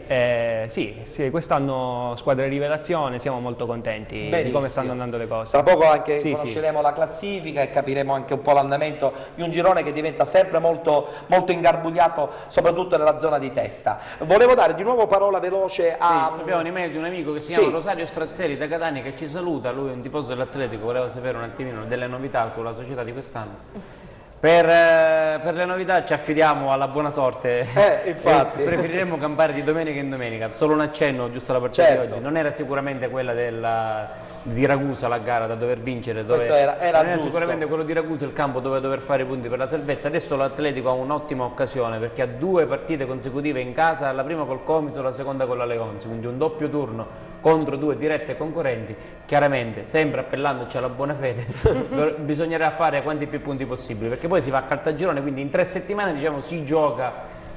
Sì, quest'anno squadra di rivelazione, siamo molto contenti di come stanno andando le cose. Tra poco anche conosceremo la classifica e capiremo anche un po' l'andamento di un girone che diventa sempre molto ingarbugliato, soprattutto nella zona di testa. Volevo dare di nuovo parola veloce a... Abbiamo un'email di un amico che si chiama Rosario Strazzelli da Catania, che ci saluta. Lui è un tifoso dell'Atletico, voleva sapere un attimino delle novità sulla società di quest'anno. Per le novità ci affidiamo alla buona sorte, infatti. Preferiremmo campare di domenica in domenica. Solo un accenno giusto alla partita di oggi, non era sicuramente quella di Ragusa la gara da dover vincere, Questo era sicuramente quello di Ragusa il campo dove dover fare i punti per la salvezza. Adesso l'Atletico ha un'ottima occasione, perché ha 2 partite consecutive in casa, la prima col Comiso, la seconda con la Leonzi, quindi un doppio turno contro 2 dirette concorrenti. Chiaramente, sempre appellandoci alla buona fede, bisognerà fare quanti più punti possibili, perché poi si va a Caltagirone, quindi in 3 settimane diciamo si gioca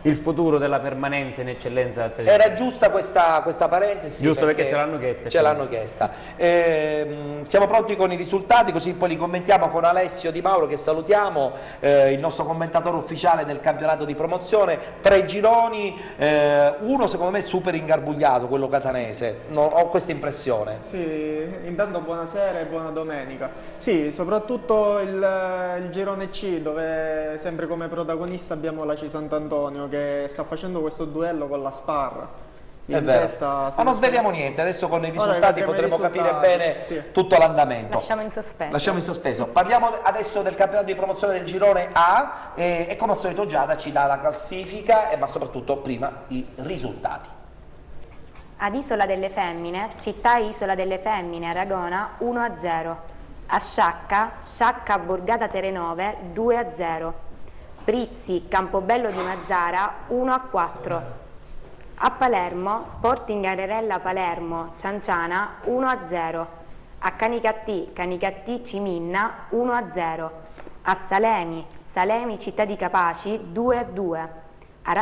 il futuro della permanenza in eccellenza. Era giusta questa parentesi? Giusto, perché ce l'hanno chiesta. Ce l'hanno chiesta. Siamo pronti con i risultati, così poi li commentiamo con Alessio Di Mauro, che salutiamo, il nostro commentatore ufficiale del campionato di promozione. 3 gironi, uno secondo me super ingarbugliato, quello catanese, ho questa impressione. Sì, intanto buonasera e buona domenica. Sì, soprattutto il girone C, dove sempre come protagonista abbiamo la C Sant'Antonio, che sta facendo questo duello con la Sparra. È vero, ma non sveliamo niente, adesso con i risultati potremo capire bene tutto l'andamento. Lasciamo in sospeso. Parliamo adesso del campionato di promozione del girone A e come al solito Giada ci dà la classifica, ma soprattutto prima i risultati. Ad Isola delle Femmine, Città Isola delle Femmine, Aragona 1-0. A Sciacca Borgata Terenove 2-0. Prizzi Campobello di Mazzara 1-4. A Palermo, Sporting Arerella Palermo, Cianciana 1-0. A Canicattì Ciminna 1-0. A Salemi Città di Capaci 2-2. A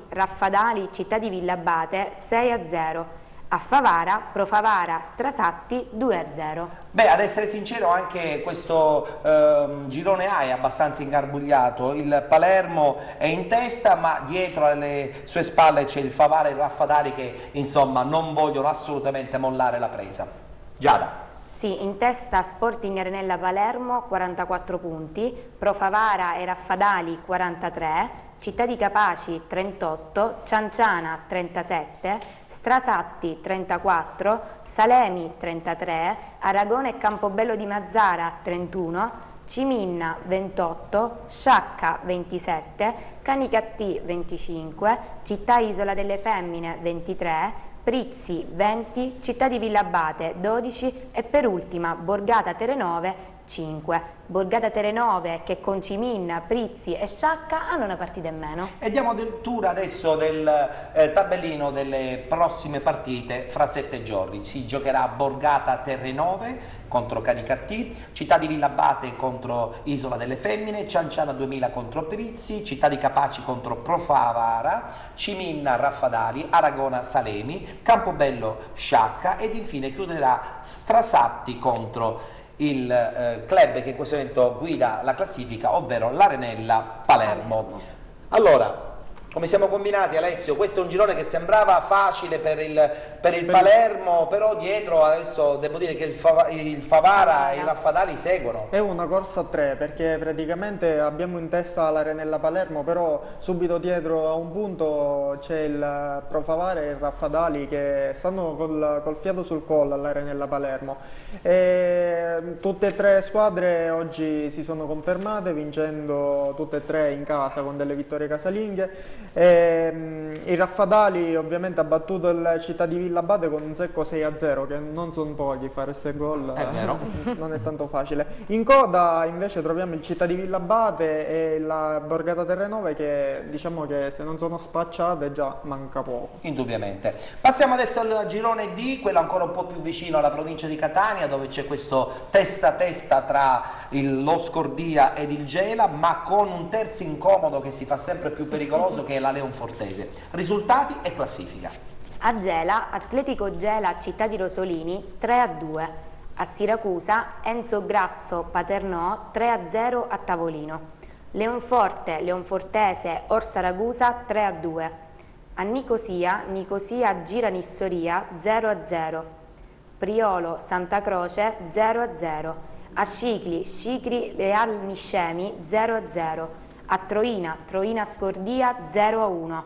Raffadali Città di Villabate 6-0. A Favara, Profavara Strasatti 2-0. Beh, ad essere sincero, anche questo girone A è abbastanza ingarbugliato. Il Palermo è in testa, ma dietro alle sue spalle c'è il Favara e il Raffadali che insomma non vogliono assolutamente mollare la presa. Giada. Sì, in testa Sporting Arenella Palermo 44 punti, Profavara e Raffadali 43, Città di Capaci 38, Cianciana 37, Strasatti 34, Salemi 33, Aragona e Campobello di Mazzara 31, Ciminna 28, Sciacca 27, Canicattì 25, Città Isola delle Femmine 23, Prizzi 20, Città di Villabate 12 e per ultima Borgata Terenove 5. Borgata Terenove che con Ciminna, Prizzi e Sciacca hanno una partita in meno. E diamo lettura adesso del tabellino delle prossime partite fra 7 giorni. Si giocherà Borgata Terenove contro Canicattì, Città di Villabate contro Isola delle Femmine, Cianciana 2000 contro Prizzi, Città di Capaci contro Profavara, Ciminna Raffadali, Aragona Salemi, Campobello Sciacca ed infine chiuderà Strasatti contro il club che in questo momento guida la classifica, ovvero l'Arenella Palermo. Allora, come siamo combinati, Alessio? Questo è un girone che sembrava facile per il Palermo, però dietro adesso devo dire che il Favara e i Raffadali seguono. È una corsa a 3, perché praticamente abbiamo in testa l'Arenella Palermo, però subito dietro a un punto c'è il Profavara e il Raffadali che stanno col fiato sul collo all'Arenella Palermo. E tutte e 3 squadre oggi si sono confermate vincendo tutte e 3 in casa con delle vittorie casalinghe. I Raffadali ovviamente ha battuto il Città di Villabate con un secco 6-0, che non sono pochi, fare queste gol non è tanto facile. In coda invece troviamo il Città di Villabate e la Borgata Terenove che diciamo che se non sono spacciate già manca poco. Indubbiamente. Passiamo adesso al girone D, quello ancora un po' più vicino alla provincia di Catania, dove c'è questo testa a testa tra lo Scordia ed il Gela, ma con un terzo incomodo che si fa sempre più pericoloso, che è la Leonfortese. Risultati e classifica. A Gela, Atletico Gela Città di Rosolini 3-2. A Siracusa, Enzo Grasso Paternò 3-0 a tavolino. Leonfortese Orsa Ragusa 3-2. A Nicosia Gira Nissoria 0-0. Priolo Santa Croce 0-0. A Scicli Real Niscemi 0-0. A Troina Scordia 0-1.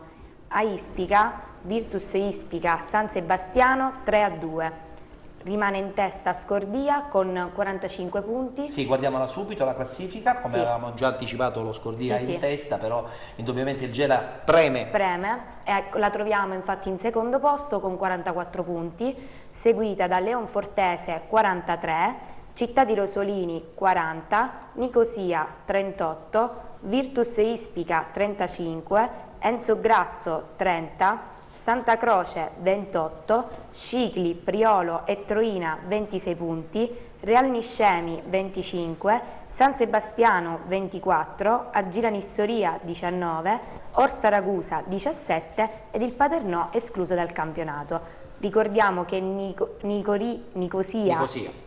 A Ispica, Virtus Ispica San Sebastiano 3-2. Rimane in testa Scordia con 45 punti. Sì, guardiamola subito la classifica, come avevamo già anticipato lo Scordia in testa, però indubbiamente il Gela preme. La troviamo infatti in secondo posto con 44 punti, seguita da Leonfortese 43, Città di Rosolini 40, Nicosia 38, Virtus Ispica 35, Enzo Grasso 30, Santa Croce 28, Scicli, Priolo e Troina 26 punti, Real Niscemi 25, San Sebastiano 24, Agira Nissoria 19, Orsa Ragusa 17 ed il Paternò escluso dal campionato. Ricordiamo che Nicosia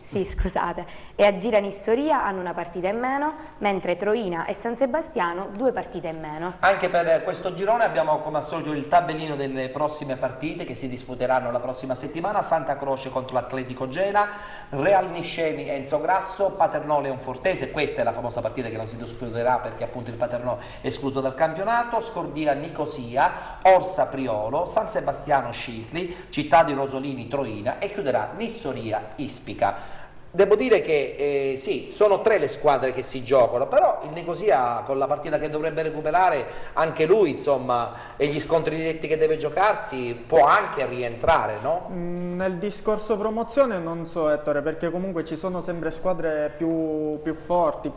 sì, scusate, e Agira Nissoria hanno una partita in meno, mentre Troina e San Sebastiano 2 partite in meno. Anche per questo girone abbiamo come al solito il tabellino delle prossime partite che si disputeranno la prossima settimana: Santa Croce contro l'Atletico Gela, Real Niscemi Enzo Grasso, Paternò Leonfortese, questa è la famosa partita che non si disputerà perché appunto il Paternò è escluso dal campionato, Scordia Nicosia, Orsa Priolo, San Sebastiano Scicli, Città di Rosolini Troina e chiuderà Nissoria Ispica. Devo dire che sì, sono 3 le squadre che si giocano, però il Nicosia con la partita che dovrebbe recuperare, anche lui insomma, e gli scontri diretti che deve giocarsi, può anche rientrare, no? Nel discorso promozione non so, Ettore, perché comunque ci sono sempre squadre più forti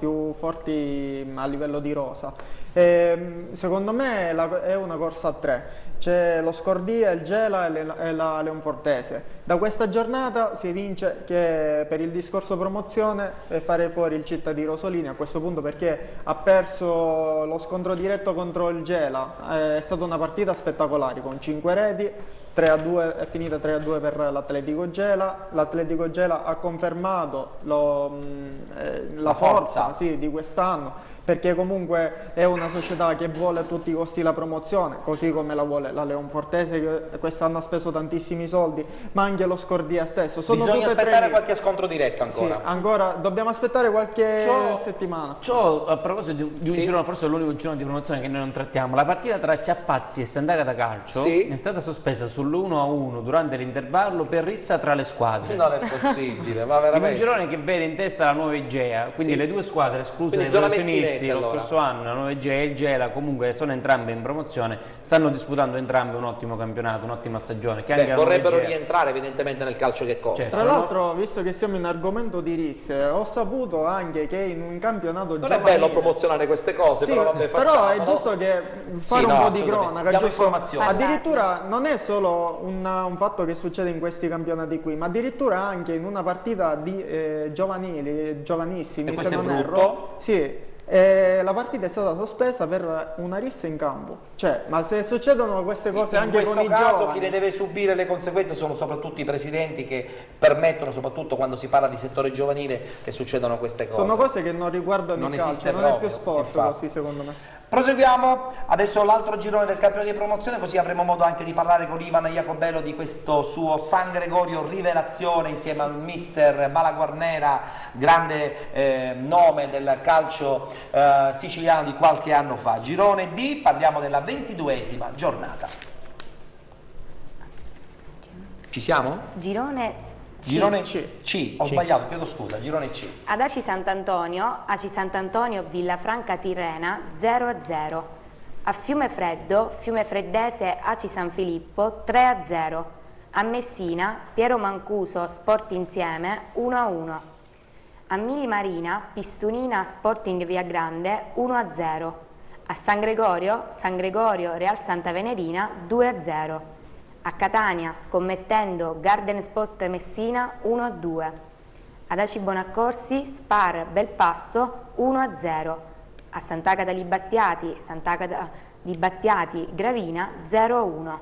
a livello di rosa. Secondo me è una corsa a 3. C'è lo Scordia, il Gela e la Leonfortese. Da questa giornata si evince che per il discorso promozione fare fuori il Città di Rosolini a questo punto, perché ha perso lo scontro diretto contro il Gela. È stata una partita spettacolare con 5 reti, 3-2, è finita 3-2 per l'Atletico Gela. L'Atletico Gela ha confermato la forza sì, di quest'anno, perché comunque è una società che vuole a tutti i costi la promozione, così come la vuole la Leonfortese, che quest'anno ha speso tantissimi soldi, ma anche lo Scordia stesso. Bisogna aspettare qualche scontro diretto ancora. Sì, ancora dobbiamo aspettare qualche settimana. A proposito di un girone, forse è l'unico girone di promozione che noi non trattiamo, la partita tra Ciappazzi e Sant'Agata Calcio è stata sospesa sull'1-1 durante l'intervallo per rissa tra le squadre. Non è possibile, ma veramente. Un girone che vede in testa la Nuova Egea, quindi le 2 squadre escluse dai professionisti lo scorso anno, la Nuova Egea e il Gela, comunque sono entrambe in promozione, stanno disputando entrambe un ottimo campionato, un'ottima stagione. Che anche vorrebbero rientrare evidentemente nel calcio che conta. Tra l'altro, visto che siamo in argomento di risse, ho saputo anche che in un campionato non è bello promozionare queste cose, sì, però, però è giusto che fare un po' di cronaca, addirittura non è solo un fatto che succede in questi campionati qui, ma addirittura anche in una partita di giovanissimi, se non erro, sì, la partita è stata sospesa per una rissa in campo. Cioè, ma se succedono queste cose anche con i giovani, in questo caso chi ne deve subire le conseguenze sono soprattutto i presidenti, che permettono, soprattutto quando si parla di settore giovanile, che succedano queste cose. Sono cose che non riguardano il calcio, non è più sport così, secondo me. Proseguiamo adesso l'altro girone del campionato di promozione, così avremo modo anche di parlare con Ivan Jacobello di questo suo San Gregorio rivelazione insieme al mister Malaguarnera, grande nome del calcio siciliano di qualche anno fa. Girone D, parliamo della 22esima giornata. Ci siamo? Girone C. Ho sbagliato, chiedo scusa, girone C. Ad Aci Sant'Antonio Villafranca Tirrena 0-0. A Fiumefreddo, Fiumefreddese Aci San Filippo 3-0. A Messina, Piero Mancuso Sport Insieme 1-1. A Mili Marina, Pistunina Sporting Via Grande 1-0. A San Gregorio Real Santa Venerina 2-0. A Catania, Scommettendo Garden Sport Messina 1-2. Ad Aci Bonaccorsi, Spar Belpasso 1-0. A Sant'Agata di Battiati Gravina 0-1.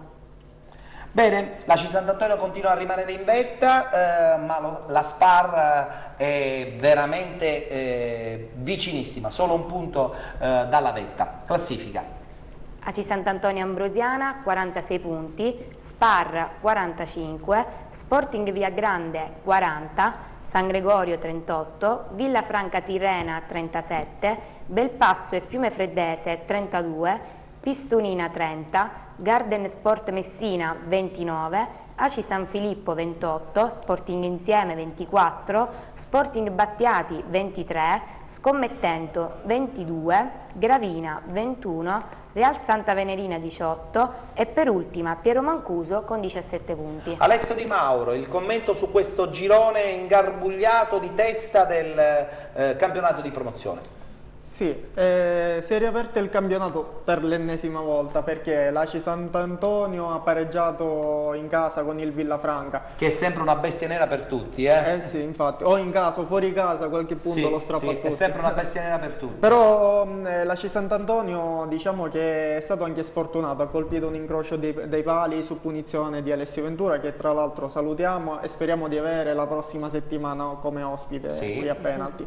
Bene, la C Sant'Antonio continua a rimanere in vetta, ma la Spar è veramente vicinissima, solo un punto dalla vetta. Classifica. AC Sant'Antonio Ambrosiana 46 punti, Spar 45, Sporting Via Grande 40, San Gregorio 38, Villafranca Tirrena 37, Belpasso e Fiumefreddese 32, Pistunina 30, Garden Sport Messina 29, Aci San Filippo 28, Sporting Insieme 24, Sporting Battiati 23, Scommettento 22, Gravina 21, Real Santa Venerina 18 e per ultima Piero Mancuso con 17 punti. Alessio Di Mauro, il commento su questo girone ingarbugliato di testa del campionato di promozione. Sì, si è riaperto il campionato per l'ennesima volta perché l'Aci Sant'Antonio ha pareggiato in casa con il Villafranca. Che è sempre una bestia nera per tutti, eh? Sì, infatti, o in casa o fuori casa, qualche punto sì, lo strappa a tutti. È sempre una bestia nera per tutti. Però l'Aci Sant'Antonio diciamo che è stato anche sfortunato, ha colpito un incrocio dei pali su punizione di Alessio Ventura, che tra l'altro salutiamo e speriamo di avere la prossima settimana come ospite qui a penalty.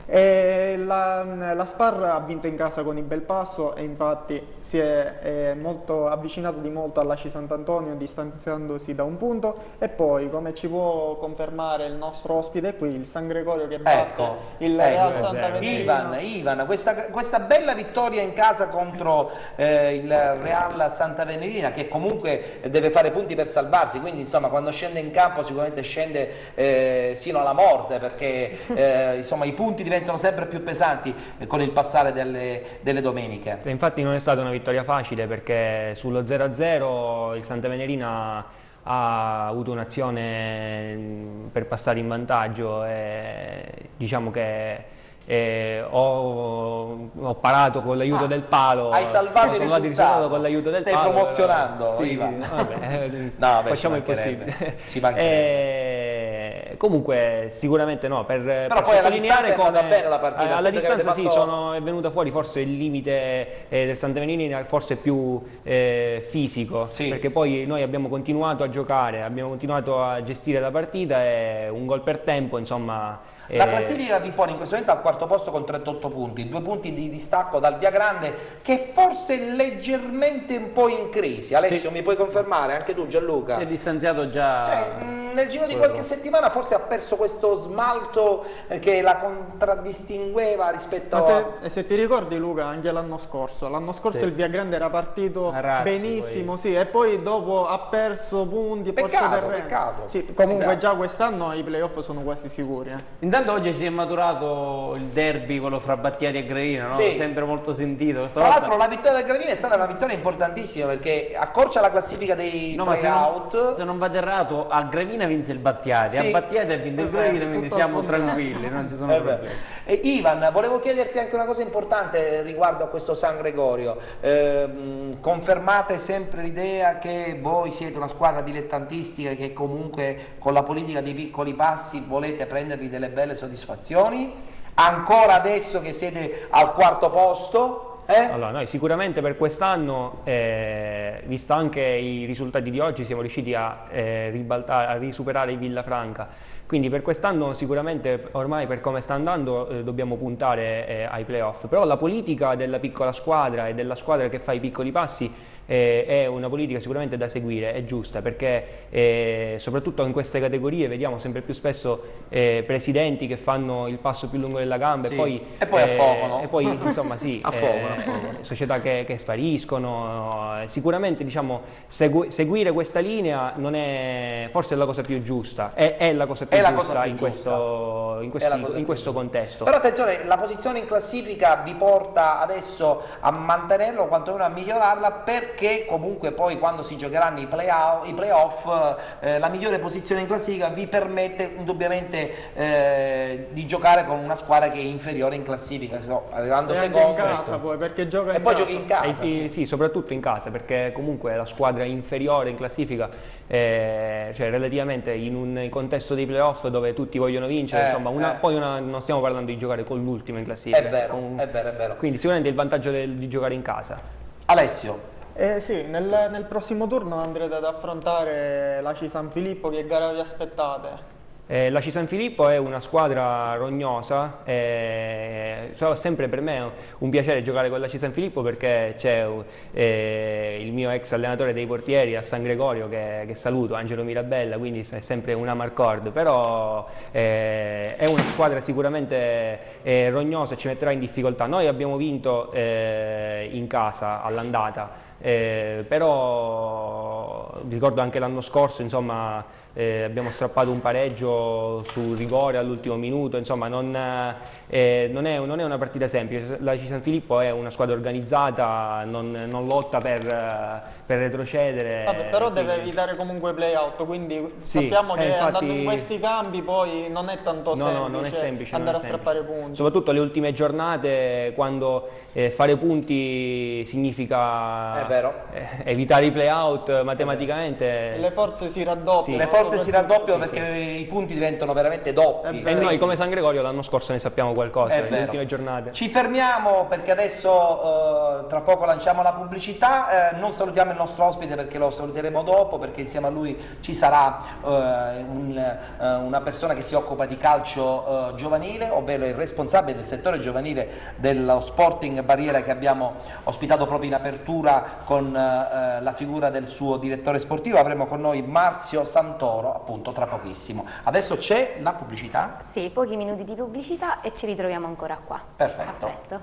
E la Spar ha vinto in casa con il Belpasso e infatti si è avvicinato di molto all'Aci Sant'Antonio, distanziandosi da un punto, e poi, come ci può confermare il nostro ospite qui, il San Gregorio che batte il Real Santa Venerina. Ivan, questa bella vittoria in casa contro il Real Santa Venerina, che comunque deve fare punti per salvarsi, quindi insomma quando scende in campo sicuramente scende sino alla morte, perché insomma i punti diventano sempre più pesanti con il passare delle domeniche. Infatti non è stata una vittoria facile, perché sullo 0-0 il Santa Venerina ha avuto un'azione per passare in vantaggio e diciamo che ho parato con l'aiuto del palo. Hai salvato il risultato con l'aiuto del palo. Stai promozionando, Ivan. Vabbè, facciamo il possibile. Ci mancherebbe. Comunque sicuramente no, per poi sottolineare come bene la partita, alla distanza è venuta fuori forse il limite del Santa Venerina, forse più fisico, perché poi noi abbiamo continuato a giocare, abbiamo continuato a gestire la partita e un gol per tempo, insomma. La classifica vi pone in questo momento al quarto posto con 38 punti, 2 punti di distacco dal Viagrande, che forse è leggermente un po' in crisi. Alessio, mi puoi confermare? Anche tu, Gianluca? Si è distanziato già. Nel giro di qualche settimana forse ha perso questo smalto che la contraddistingueva rispetto a... Se ti ricordi, Luca, anche l'anno scorso il Viagrande era partito benissimo, e poi dopo ha perso punti. Peccato. Sì, comunque già quest'anno i playoff sono quasi sicuri. Intanto oggi si è maturato il derby, quello fra Battiati e Gravina, no? Sempre molto sentito. Tra l'altro la vittoria del Gravina è stata una vittoria importantissima, perché accorcia la classifica dei play-out. Se non vado errato, a Gravina vinse il Battiati, a Battiati ha vinto il Gravina, quindi siamo tranquilli, non ci sono problemi. Ivan, volevo chiederti anche una cosa importante riguardo a questo San Gregorio. Confermate sempre l'idea che voi siete una squadra dilettantistica e che comunque con la politica dei piccoli passi volete prendervi delle belle soddisfazioni? Ancora adesso che siete al quarto posto? Allora, noi sicuramente per quest'anno, visto anche i risultati di oggi, siamo riusciti a risuperare il Villafranca. Quindi per quest'anno sicuramente, ormai per come sta andando, dobbiamo puntare ai playoff. Però la politica della piccola squadra e della squadra che fa i piccoli passi è una politica sicuramente da seguire, è giusta, perché soprattutto in queste categorie vediamo sempre più spesso presidenti che fanno il passo più lungo della gamba e poi affogano. E poi insomma affogano. Società che spariscono. Sicuramente diciamo seguire questa linea non è forse la cosa più giusta, è la cosa più giusta in questo contesto. Però attenzione, la posizione in classifica vi porta adesso a mantenerlo o quantomeno a migliorarla, perché comunque poi quando si giocheranno i playoff la migliore posizione in classifica vi permette indubbiamente di giocare con una squadra che è inferiore in classifica, arrivando secondo. In casa poi, perché gioca e in poi casa. Giochi in casa. Sì, soprattutto in casa, perché comunque la squadra inferiore in classifica, cioè relativamente in un contesto dei playoff dove tutti vogliono vincere, poi non stiamo parlando di giocare con l'ultimo in classifica. È vero. Quindi sicuramente il vantaggio di giocare in casa. Alessio. Sì, nel prossimo turno andrete ad affrontare l'Aci San Filippo. Che gara vi aspettate? L'Aci San Filippo è una squadra rognosa, sempre per me un piacere giocare con l'Aci San Filippo, perché c'è il mio ex allenatore dei portieri a San Gregorio che saluto, Angelo Mirabella, quindi è sempre un amarcord, però è una squadra sicuramente rognosa e ci metterà in difficoltà. Noi abbiamo vinto in casa all'andata, però ricordo anche l'anno scorso, insomma, abbiamo strappato un pareggio sul rigore all'ultimo minuto, insomma non è una partita semplice. La San Filippo è una squadra organizzata, non lotta per retrocedere. Vabbè, però deve evitare comunque play-out, quindi sappiamo che infatti, andando in questi campi poi non è tanto semplice andare a strappare punti. Soprattutto le ultime giornate, quando fare punti significa evitare i play-out matematicamente. Le forze si raddoppiano. Sì. Le forze si raddoppiano perché i punti diventano veramente doppi. E noi come San Gregorio l'anno scorso ne sappiamo qualcosa, nelle ultime giornate. Ci fermiamo perché adesso tra poco lanciamo la pubblicità, non salutiamo il nostro ospite perché lo saluteremo dopo, perché insieme a lui ci sarà una persona che si occupa di calcio giovanile, ovvero il responsabile del settore giovanile dello Sporting Barriera, che abbiamo ospitato proprio in apertura con la figura del suo direttore sportivo. Avremo con noi Marzio Santoro appunto tra pochissimo. Adesso c'è la pubblicità? Sì, pochi minuti di pubblicità e ci ritroviamo ancora qua. Perfetto. A presto.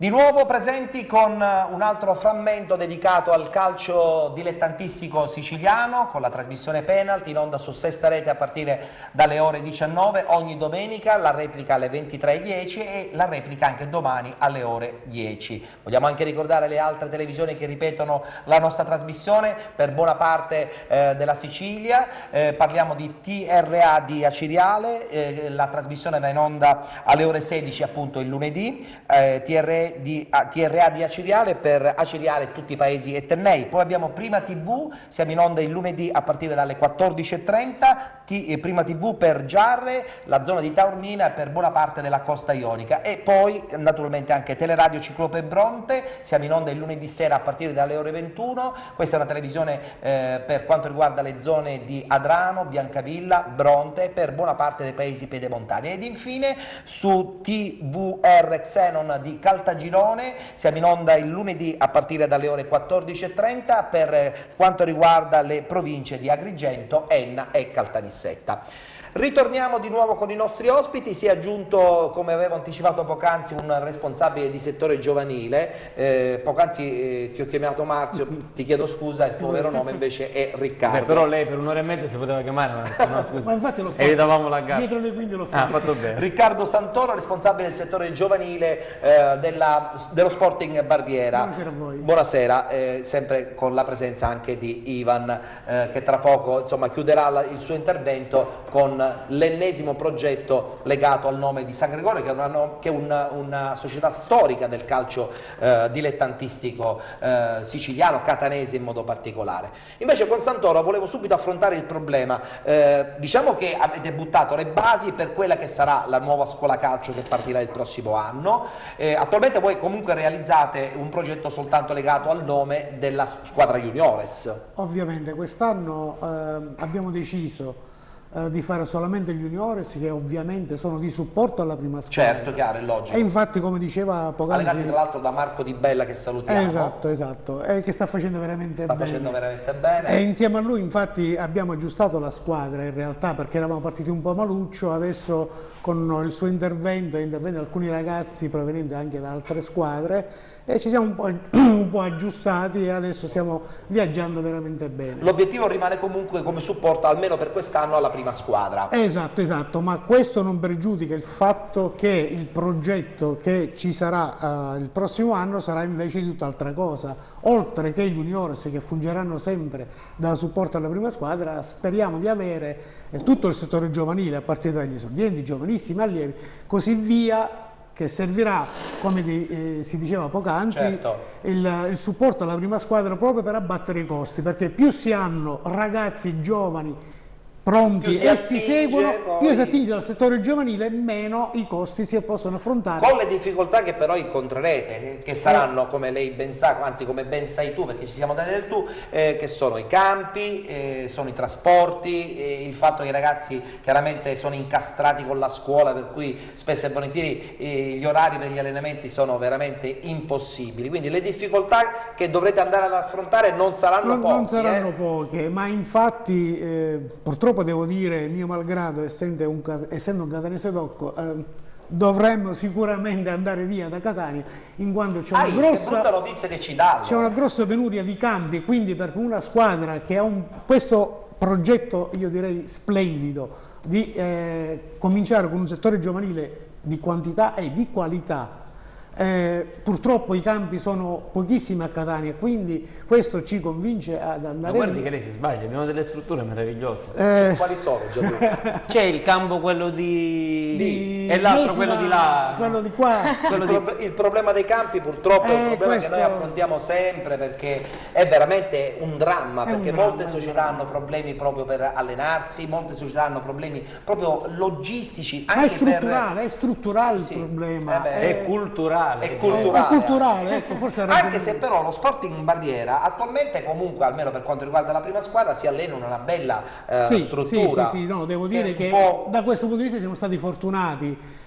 Di nuovo presenti con un altro frammento dedicato al calcio dilettantistico siciliano, con la trasmissione Penalty in onda su Sesta Rete a partire dalle ore 19 ogni domenica, la replica alle 23:10 e la replica anche domani alle ore 10. Vogliamo anche ricordare le altre televisioni che ripetono la nostra trasmissione per buona parte della Sicilia. Parliamo di TRA di Aciriale, la trasmissione va in onda alle ore 16 appunto il lunedì, TRA di Aciriale per Aciriale e tutti i paesi etnei. Poi abbiamo Prima TV, siamo in onda il lunedì a partire dalle 14:30, Prima TV per Giarre, la zona di Taormina e per buona parte della costa ionica, e poi naturalmente anche Teleradio Ciclope Bronte, siamo in onda il lunedì sera a partire dalle ore 21. Questa è una televisione per quanto riguarda le zone di Adrano, Biancavilla, Bronte, per buona parte dei paesi pedemontani. Ed infine su TVR Xenon di Caltagirone siamo in onda il lunedì a partire dalle ore 14:30 per quanto riguarda le province di Agrigento, Enna e Caltanissetta. Ritorniamo di nuovo con i nostri ospiti. Si è aggiunto, come avevo anticipato poc'anzi, un responsabile di settore giovanile. Poc'anzi ti ho chiamato Marzio, ti chiedo scusa, il tuo vero nome invece è Riccardo. Beh, però lei per un'ora e mezza si poteva chiamare Marzio, no? Ma infatti l'ho fatto. Evitavamo la gara. Dietro le quinte l'ho fatto. Fatto bene. Riccardo Santoro, responsabile del settore giovanile dello Sporting Barriera. Buonasera a voi. Buonasera, sempre con la presenza anche di Ivan, che tra poco insomma chiuderà il suo intervento con l'ennesimo progetto legato al nome di San Gregorio, che è una società storica del calcio dilettantistico siciliano, catanese in modo particolare. Invece con Santoro volevo subito affrontare il problema. Diciamo che avete buttato le basi per quella che sarà la nuova scuola calcio che partirà il prossimo anno. Attualmente voi comunque realizzate un progetto soltanto legato al nome della squadra juniores. Ovviamente quest'anno abbiamo deciso di fare solamente gli juniores, che ovviamente sono di supporto alla prima squadra. Certo, chiaro, è logico. E infatti, come diceva poc'anzi, allenati tra l'altro da Marco Di Bella, che salutiamo. Esatto, e che sta facendo veramente bene. E insieme a lui infatti abbiamo aggiustato la squadra in realtà, perché eravamo partiti un po' maluccio. Adesso con il suo intervento e intervento di alcuni ragazzi provenienti anche da altre squadre, e ci siamo un po' aggiustati e adesso stiamo viaggiando veramente bene. L'obiettivo rimane comunque come supporto almeno per quest'anno alla prima squadra. Esatto, ma questo non pregiudica il fatto che il progetto che ci sarà il prossimo anno sarà invece di tutt'altra cosa. Oltre che i juniores, che fungeranno sempre da supporto alla prima squadra, speriamo di avere tutto il settore giovanile, a partire dagli esordienti, giovanissimi, allievi, così via, che servirà, come si diceva poc'anzi, certo, il supporto alla prima squadra proprio per abbattere i costi, perché più si hanno ragazzi giovani pronti e si seguono, più si attinge dal settore giovanile, meno i costi si possono affrontare. Con le difficoltà che però incontrerete, che saranno, come lei ben sa, anzi come ben sai tu, perché ci siamo dati del tu, che sono i campi, sono i trasporti, il fatto che i ragazzi chiaramente sono incastrati con la scuola, per cui spesso e volentieri gli orari per gli allenamenti sono veramente impossibili. Quindi le difficoltà che dovrete andare ad affrontare non saranno poche. Non saranno poche, ma infatti purtroppo devo dire, mio malgrado, essendo un catanese docco, dovremmo sicuramente andare via da Catania, in quanto c'è brutta notizia che ci dà. C'è una grossa penuria di campi, quindi per una squadra che ha questo progetto, io direi splendido, di cominciare con un settore giovanile di quantità e di qualità. Purtroppo i campi sono pochissimi a Catania, quindi questo ci convince ad andare. Ma guardi che lei si sbaglia, abbiamo delle strutture meravigliose. Quali sono, Gianluca? C'è il campo quello di e l'altro quello di là, quello di qua. Il problema dei campi purtroppo è un problema che noi affrontiamo sempre, perché è veramente un dramma, perché molte società hanno problemi proprio per allenarsi, molte società hanno problemi proprio logistici, anche è strutturale il problema, è culturale. È culturale, ecco, forse anche se però lo Sporting Barriera attualmente, comunque almeno per quanto riguarda la prima squadra, si allena in una bella struttura. Sì, no, devo dire che da questo punto di vista siamo stati fortunati.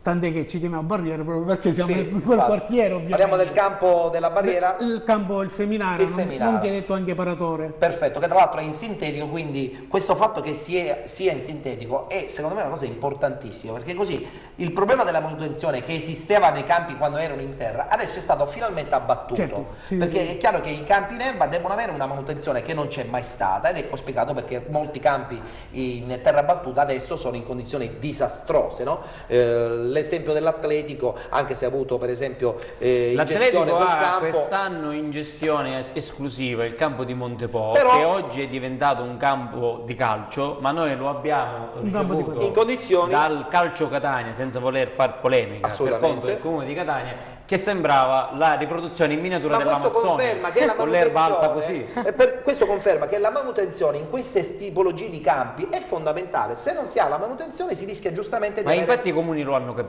Tant'è che ci chiamiamo Barriera proprio perché siamo in quel quartiere, ovviamente. Parliamo del campo della Barriera? Il campo, il seminario, non che hai detto anche Paratore. Perfetto, che tra l'altro è in sintetico, quindi questo fatto che sia in sintetico è secondo me una cosa importantissima, perché così il problema della manutenzione che esisteva nei campi quando erano in terra adesso è stato finalmente abbattuto, certo, perché è chiaro che i campi in erba devono avere una manutenzione che non c'è mai stata, ed ecco spiegato perché molti campi in terra battuta adesso sono in condizioni disastrose, no? L'esempio dell'Atletico, anche se ha avuto per esempio in gestione quel campo, quest'anno in gestione esclusiva il campo di Montepo, che oggi è diventato un campo di calcio, ma noi lo abbiamo ricevuto in condizioni dal Calcio Catania, senza voler far polemica, per conto del Comune di Catania, che sembrava la riproduzione in miniatura dell'Amazzonia, con l'erba alta così. Questo conferma che la manutenzione in queste tipologie di campi è fondamentale. Se non si ha la manutenzione si rischia giustamente di infatti i comuni lo hanno capito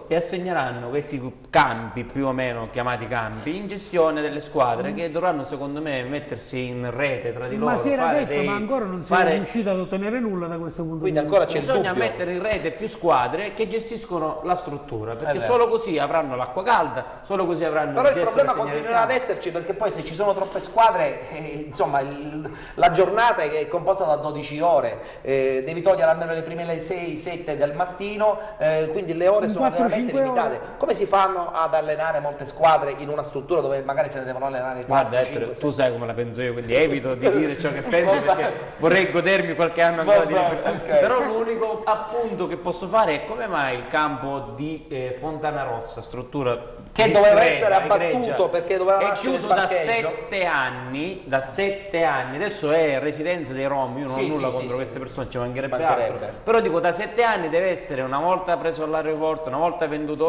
e assegneranno questi campi, più o meno chiamati campi, in gestione delle squadre che dovranno secondo me mettersi in rete tra di loro. Ma si era detto, ma ancora non si è riuscito ad ottenere nulla da questo punto di vista. Quindi ancora c'è il Bisogna dubbio. mettere in rete più squadre che gestiscono la struttura, perché solo così avranno l'acqua calda, solo così avranno però il gesso problema da segnare continuerà ad esserci, perché poi se ci sono troppe squadre insomma la giornata è composta da 12 ore, devi togliere almeno le prime 6-7 del mattino, quindi le ore sono veramente limitate. Come si fanno ad allenare molte squadre in una struttura dove magari se ne devono allenare 4, Guarda, 5, tu sai come la penso io, quindi evito di dire ciò che penso perché vorrei godermi qualche anno ancora di libertà. Però l'unico appunto che posso fare è come mai il campo di Fontana Rossa, struttura che doveva essere abbattuto perché doveva è nascere chiuso il da parcheggio. 7 anni, adesso è residenza dei Rom, io non ho nulla contro queste persone, ci mancherebbe altro, però dico da 7 anni deve essere una volta preso all'aeroporto, una volta venduto,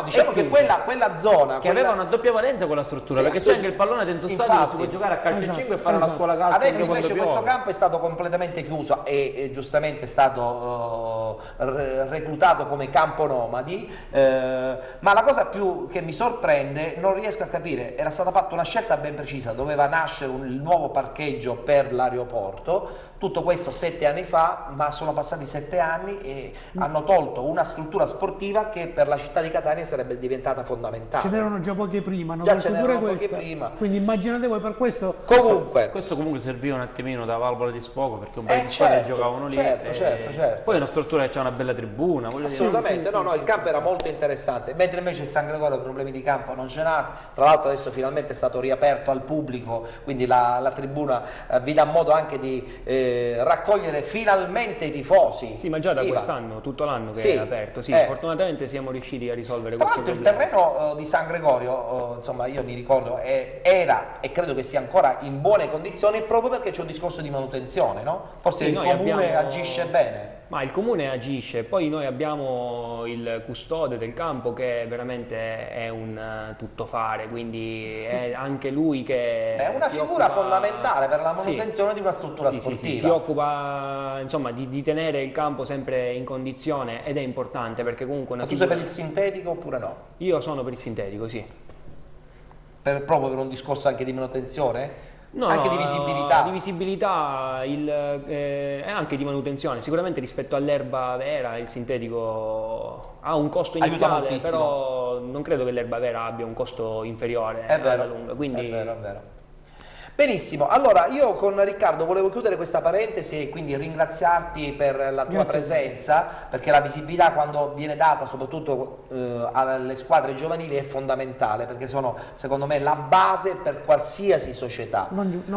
diciamo che quella zona che aveva una doppia valenza quella struttura, perché c'è anche il pallone dentro stadio dove si può giocare a calcio 5 e fare una scuola calcio. Adesso invece questo campo è stato completamente chiuso e giustamente è stato reclutato come campo nomadi, ma la cosa più che mi sorprende, non riesco a capire, era stata fatta una scelta ben precisa, doveva nascere il nuovo parcheggio per l'aeroporto, tutto questo 7 anni fa, ma sono passati 7 anni e hanno tolto una struttura sportiva che per la città di Catania sarebbe diventata fondamentale. Ce n'erano già pochi prima, già ce n'erano pochi prima. Quindi immaginate voi per questo. Questo comunque serviva un attimino da valvola di sfogo, perché un paio di squadre giocavano lì. Certo. Poi è una struttura che c'ha una bella tribuna. Assolutamente, il campo era molto interessante, mentre invece il San Gregorio problemi di campo non ce n'ha. Tra l'altro adesso finalmente è stato riaperto al pubblico, quindi la tribuna vi dà modo anche di raccogliere finalmente i tifosi. Sì, ma già da quest'anno, tutto l'anno che è aperto. Sì, fortunatamente siamo riusciti a risolvere questo problema. Il terreno di San Gregorio, insomma, io mi ricordo, era e credo che sia ancora in buone condizioni proprio perché c'è un discorso di manutenzione, no? Forse il comune agisce bene. Ma il comune agisce, poi noi abbiamo il custode del campo che veramente è un tuttofare, quindi è anche lui che è una figura fondamentale per la manutenzione di una struttura sportiva. Si occupa insomma di tenere il campo sempre in condizione ed è importante perché comunque tu sei per il sintetico oppure no? Io sono per il sintetico, sì. Proprio per un discorso anche di manutenzione? No, anche di visibilità? Di visibilità e anche di manutenzione. Sicuramente rispetto all'erba vera il sintetico ha un costo iniziale, però non credo che l'erba vera abbia un costo inferiore alla lunga. Quindi... È vero. Benissimo, allora io con Riccardo volevo chiudere questa parentesi e quindi ringraziarti per la tua presenza, perché la visibilità quando viene data soprattutto alle squadre giovanili è fondamentale, perché sono secondo me la base per qualsiasi società.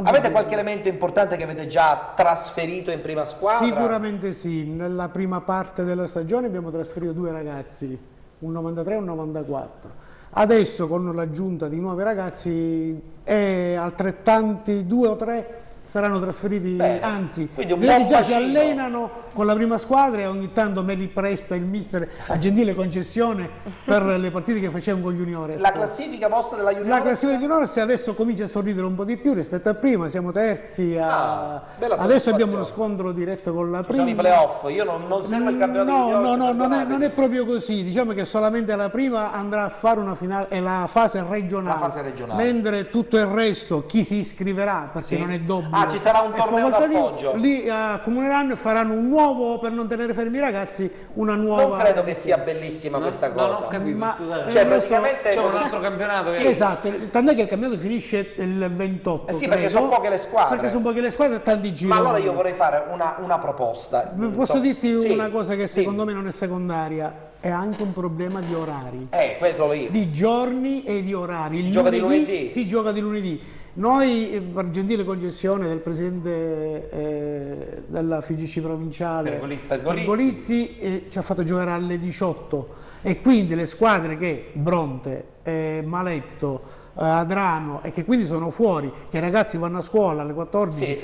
Avete qualche elemento importante che avete già trasferito in prima squadra? Sicuramente sì, nella prima parte della stagione abbiamo trasferito 2 ragazzi, un 93 e un 94. Adesso con l'aggiunta di nuovi ragazzi altrettanti 2 o 3 saranno trasferiti. Bene. Anzi, Quindi un direi buon che già si bacino. allenano con la prima squadra e ogni tanto me li presta il mister a gentile concessione per le partite che facciamo con gli juniores. La classifica vostra della juniores? La classifica degli juniores adesso comincia a sorridere un po' di più rispetto a prima, siamo terzi. Bella Adesso abbiamo soddisfazione. uno scontro diretto con la Ci prima. sono i playoff, io non seguo il campionato di juniores. Non è proprio così, diciamo che solamente la prima andrà a fare una finale, è la fase regionale, mentre tutto il resto, chi si iscriverà, perché non è d'obbligo. Ci sarà un torneo d'appoggio. Lì accomuneranno e faranno un nuovo, per non tenere fermi i ragazzi, una nuova. Non credo che sia bellissima questa cosa. Non ho capito, scusate. Cioè praticamente c'è un altro campionato. Sì, esatto, tant'è che il campionato finisce il 28. Sì, perché sono poche le squadre. Perché sono poche le squadre e tanti gironi. Ma allora io vorrei fare una proposta. Posso dirti una cosa che secondo me non è secondaria? È anche un problema di orari. Quello lì. Di giorni e di orari. Si gioca di lunedì? Si gioca di lunedì. Noi, per gentile concessione del presidente della FIGC provinciale Pergolizzi, ci ha fatto giocare alle 18 e quindi le squadre che Bronte, Maletto, Adrano e che quindi sono fuori, che i ragazzi vanno a scuola alle 14,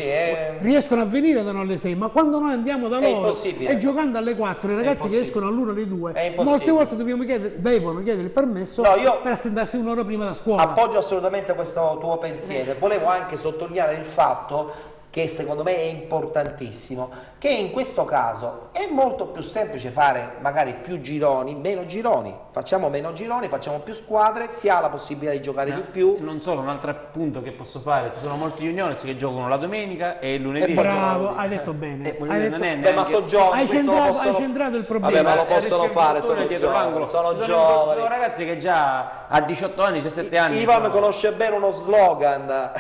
riescono a venire da noi alle 6, ma quando noi andiamo da loro e giocando alle 4 i ragazzi che escono all'1 alle 2, molte volte devono chiedere il permesso per assentarsi un'ora prima da scuola. Appoggio assolutamente questo tuo pensiero. Volevo anche sottolineare il fatto che secondo me è importantissimo, che in questo caso è molto più semplice fare magari più gironi, meno gironi, facciamo meno gironi, facciamo più squadre, si ha la possibilità di giocare di più. Non solo, un altro appunto che posso fare, ci sono molti juniores che giocano la domenica e il lunedì. Bravo, hai detto bene. Ma sono giovani, hai centrato il problema. Vabbè, ma lo possono fare, sono dietro l'angolo. Sono giovani. Sono ragazzi che già a 18 anni, 17 anni. Ivan conosce bene uno slogan,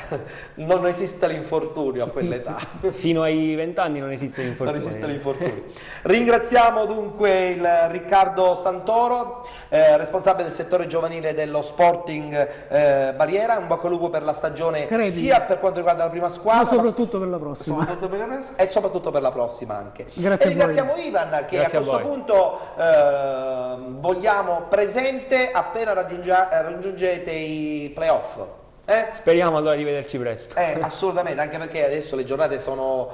non esiste l'infortunio a quell'età. Fino ai 20 anni non esiste l'infortunio. Non esiste l'infortunio. Ringraziamo dunque il Riccardo Santoro, responsabile del settore giovanile dello Sporting Barriera. Un bocca al lupo per la stagione sia per quanto riguarda la prima squadra, ma soprattutto per la prossima. E soprattutto per la prossima anche. Grazie e ringraziamo Ivan che a questo punto vogliamo presente appena raggiungete i playoff. Speriamo allora di vederci presto. Assolutamente, anche perché adesso le giornate sono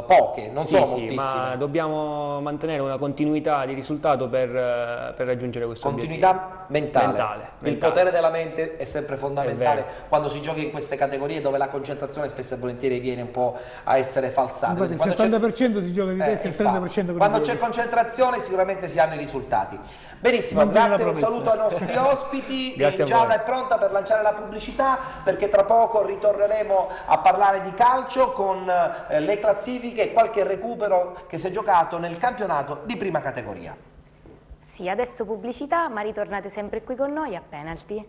poche, non sono moltissime. Ma dobbiamo mantenere una continuità di risultato per raggiungere questo continuità mentale. Il potere della mente è sempre fondamentale quando si gioca in queste categorie dove la concentrazione spesso e volentieri viene un po' a essere falsata. Infatti il 70% si gioca di testa e il 30% con quando c'è concentrazione sicuramente si hanno i risultati. Benissimo, grazie, un saluto ai nostri ospiti. Giada è pronta per lanciare la pubblicità, perché tra poco ritorneremo a parlare di calcio con le classifiche e qualche recupero che si è giocato nel campionato di prima categoria. Sì, adesso pubblicità, ma ritornate sempre qui con noi a Penalty.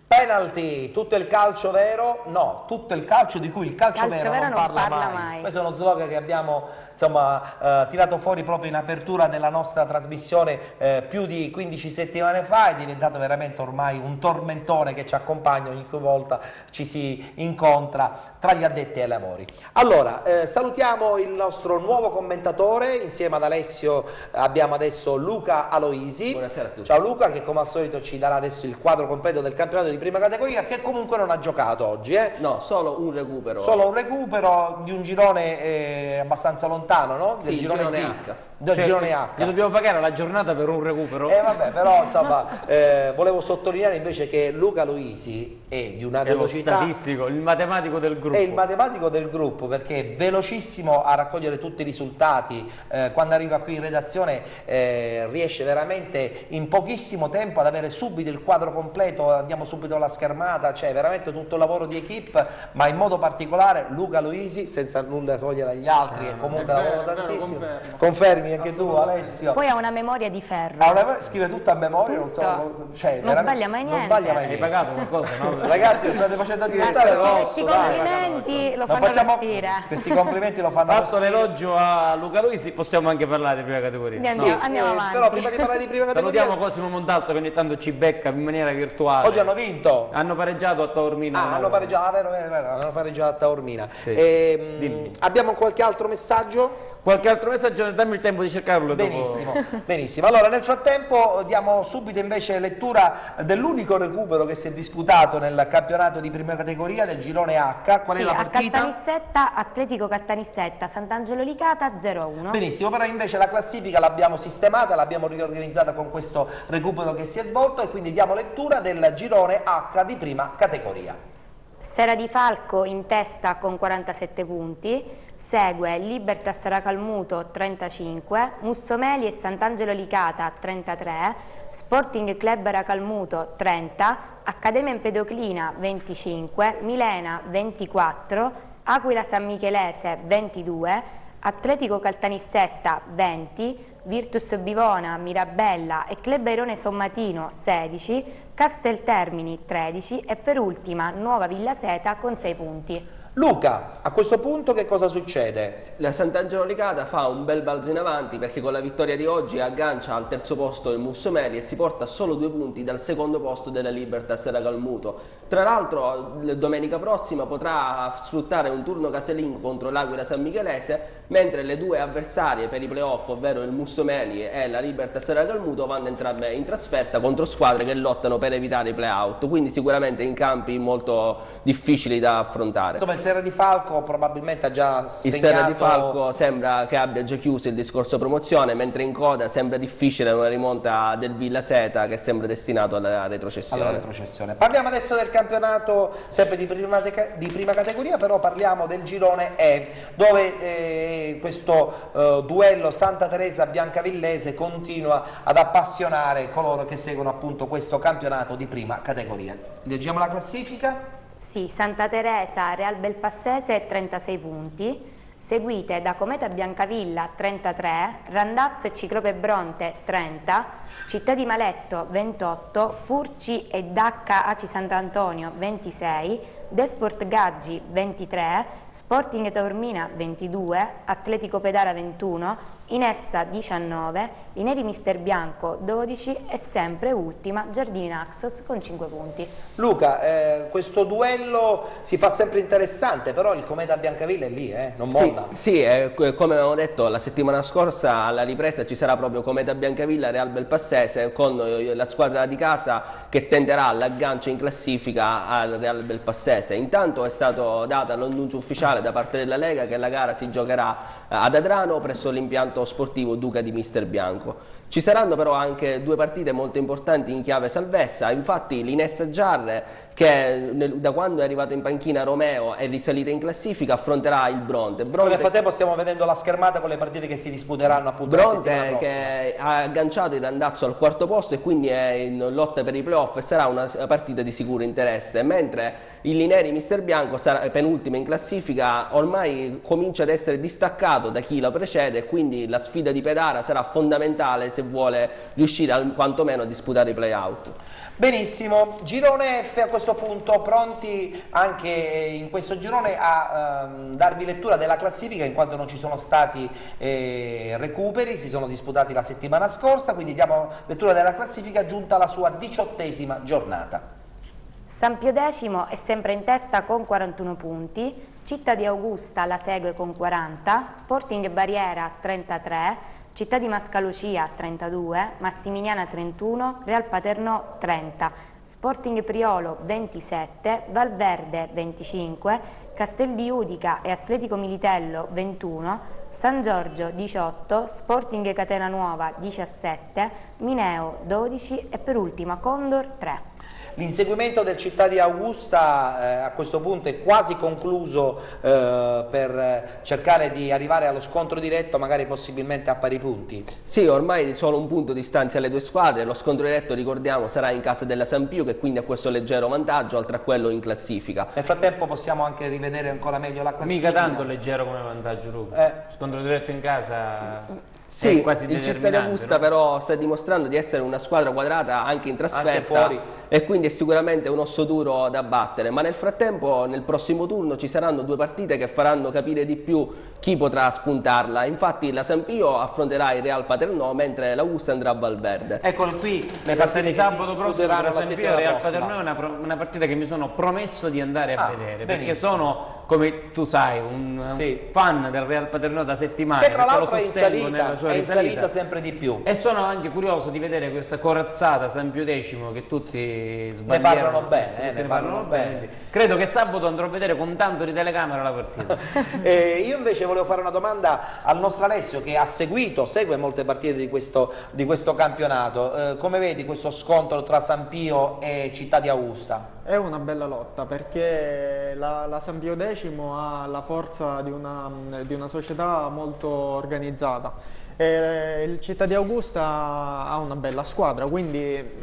Penalty, tutto il calcio vero? No, tutto il calcio di cui il calcio vero non parla mai. Questo è uno slogan che abbiamo tirato fuori proprio in apertura della nostra trasmissione più di 15 settimane fa. È diventato veramente ormai un tormentone che ci accompagna ogni volta ci si incontra tra gli addetti ai lavori. Allora, salutiamo il nostro nuovo commentatore. Insieme ad Alessio abbiamo adesso Luca Aloisi. Buonasera a tutti. Ciao Luca, che come al solito ci darà adesso il quadro completo del campionato di prima categoria, che comunque non ha giocato oggi. No, solo un recupero. Solo un recupero di un girone abbastanza lontano, no? Del girone H. Del girone H. Che dobbiamo pagare la giornata per un recupero? Vabbè, però insomma, volevo sottolineare invece che Luca Aloisi è di una velocità. È lo statistico, il matematico del gruppo. È il matematico del gruppo, perché è velocissimo a raccogliere tutti i risultati. Quando arriva qui in redazione riesce veramente in pochissimo tempo ad avere subito il quadro completo. Andiamo subito alla schermata, cioè veramente tutto il lavoro di equipe, ma in modo particolare Luca Aloisi, senza nulla togliere agli altri, che comunque lavorano tantissimo. Confermi confermi anche tu, Alessio? Poi ha una memoria di ferro. Scrive tutto a memoria, non sbaglia mai niente. Non sbaglia mai Hai niente. pagato qualcosa, no? Ragazzi, lo state facendo diventare rosso. Questi complimenti lo fanno vestire. Questi complimenti lo fanno Fatto l'elogio a Luca Luisi, possiamo anche parlare di prima categoria. Andiamo avanti. Però prima di parlare di prima categoria, salutiamo Cosimo Montalto che ogni tanto ci becca in maniera virtuale. oggi hanno vinto. Hanno pareggiato a Taormina. Hanno pareggiato, vero, hanno pareggiato a Taormina. Dimmi. Abbiamo qualche altro messaggio? Qualche altro messaggio? Dammi il tempo di cercarlo. Benissimo, benissimo. Allora, nel frattempo diamo subito invece lettura dell'unico recupero che si è disputato nel campionato di prima categoria del girone H. Qual è la partita? A Caltanissetta, Atletico Caltanissetta, Sant'Angelo Licata 0-1. Benissimo, però invece la classifica l'abbiamo sistemata, l'abbiamo riorganizzata con questo recupero che si è svolto e quindi diamo lettura del girone H di prima categoria. Sera di Falco in testa con 47 punti. Segue Libertas Racalmuto 35, Mussomeli e Sant'Angelo Licata 33, Sporting Club Racalmuto 30, Accademia Empedoclina 25, Milena 24, Aquila San Michelese 22, Atletico Caltanissetta 20, Virtus Bivona, Mirabella e Club Airone Sommatino 16, Casteltermini 13 e per ultima Nuova Villa Seta con 6 punti. Luca, a questo punto che cosa succede? La Sant'Angelo Licata fa un bel balzo in avanti perché con la vittoria di oggi aggancia al terzo posto il Mussomeli e si porta a solo 2 punti dal secondo posto della Libertas Racalmuto. Tra l'altro domenica prossima potrà sfruttare un turno casalingo contro l'Aquila San Michelese, mentre le due avversarie per i playoff, ovvero il Mussomeli e la Libertas Racalmuto, vanno entrambe in trasferta contro squadre che lottano per evitare i play-out, quindi sicuramente in campi molto difficili da affrontare. Insomma, il Serra di Falco probabilmente ha già segnato... Il Serra di Falco sembra che abbia già chiuso il discorso promozione, mentre in coda sembra difficile una rimonta del Villa Seta che sembra destinato alla retrocessione. Parliamo adesso del campionato sempre di prima categoria, però parliamo del girone E, dove questo duello Santa Teresa-Biancavillese continua ad appassionare coloro che seguono appunto questo campionato di prima categoria. Leggiamo la classifica? Sì, Santa Teresa, Real Belpassese 36 punti, seguite da Cometa Biancavilla 33, Randazzo e Ciclope Bronte 30, Città di Maletto 28, Furci e Dacca Aci Sant'Antonio 26, Desport Gaggi 23, Sporting Taormina 22, Atletico Pedara 21, Inessa 19, i Neri Mister Bianco 12 e sempre ultima Giardini Naxos con 5 punti. Luca, questo duello si fa sempre interessante, però il Cometa Biancavilla è lì, non molla. Sì, come avevamo detto la settimana scorsa alla ripresa ci sarà proprio Cometa Biancavilla Real Belpassese con la squadra di casa che tenderà l'aggancio in classifica al Real Belpassese. Intanto è stato dato l'annuncio ufficiale da parte della Lega che la gara si giocherà ad Adrano presso l'impianto sportivo Duca di Mister Bianco. Ci saranno però anche due partite molto importanti in chiave salvezza, infatti l'Inessa Giarre, che da quando è arrivato in panchina Romeo è risalita in classifica, affronterà il Bronte. Nel frattempo stiamo vedendo la schermata con le partite che si disputeranno appunto la settimana prossima. Che ha agganciato il Randazzo al quarto posto e quindi è in lotta per i playoff e sarà una partita di sicuro interesse, mentre il Lineri Mister Bianco sarà penultimo in classifica, ormai comincia ad essere distaccato da chi lo precede, quindi la sfida di Pedara sarà fondamentale se vuole riuscire quantomeno a disputare i play-out. Benissimo, girone F a questo punto, pronti anche in questo girone a darvi lettura della classifica in quanto non ci sono stati recuperi, si sono disputati la settimana scorsa, quindi diamo lettura della classifica giunta alla sua 18ª giornata. San Pio X è sempre in testa con 41 punti, Città di Augusta la segue con 40, Sporting Barriera 33, Città di Mascalucia 32, Massimiliana 31, Real Paternò 30, Sporting Priolo 27, Valverde 25, Castel di Udica e Atletico Militello 21, San Giorgio 18, Sporting Catena Nuova 17, Mineo 12 e per ultima Condor 3. L'inseguimento del Città di Augusta a questo punto è quasi concluso per cercare di arrivare allo scontro diretto, magari possibilmente a pari punti. Sì, ormai solo un punto distanzia le due squadre, lo scontro diretto ricordiamo sarà in casa della San Pio che quindi ha questo leggero vantaggio oltre a quello in classifica. Nel frattempo possiamo anche rivedere ancora meglio la classifica. Mica tanto leggero come vantaggio, Luca. Scontro diretto in casa... Sì, quasi il Città di Augusta, no? Però sta dimostrando di essere una squadra quadrata anche in trasferta, anche e quindi è sicuramente un osso duro da battere, ma nel frattempo nel prossimo turno ci saranno 2 partite che faranno capire di più chi potrà spuntarla. Infatti la San Pio affronterà il Real Paternò, mentre l'Augusta andrà a Valverde. Eccolo qui, le partite di sabato prossimo tra la San Pio e Real Paternò è una partita che mi sono promesso di andare a vedere, perché sono, come tu sai, un fan del Real Paternò da settimane, che tra l'altro è in salita sempre di più, e sono anche curioso di vedere questa corazzata San Pio X che tutti ne parlano bene, ne parlano bene. Credo che sabato andrò a vedere con tanto di telecamera la partita. Io invece volevo fare una domanda al nostro Alessio, che ha segue molte partite di questo campionato. Come vedi questo scontro tra San Pio e Città di Augusta? È una bella lotta, perché la San Pio X ha la forza di una società molto organizzata. Il Città di Augusta ha una bella squadra, quindi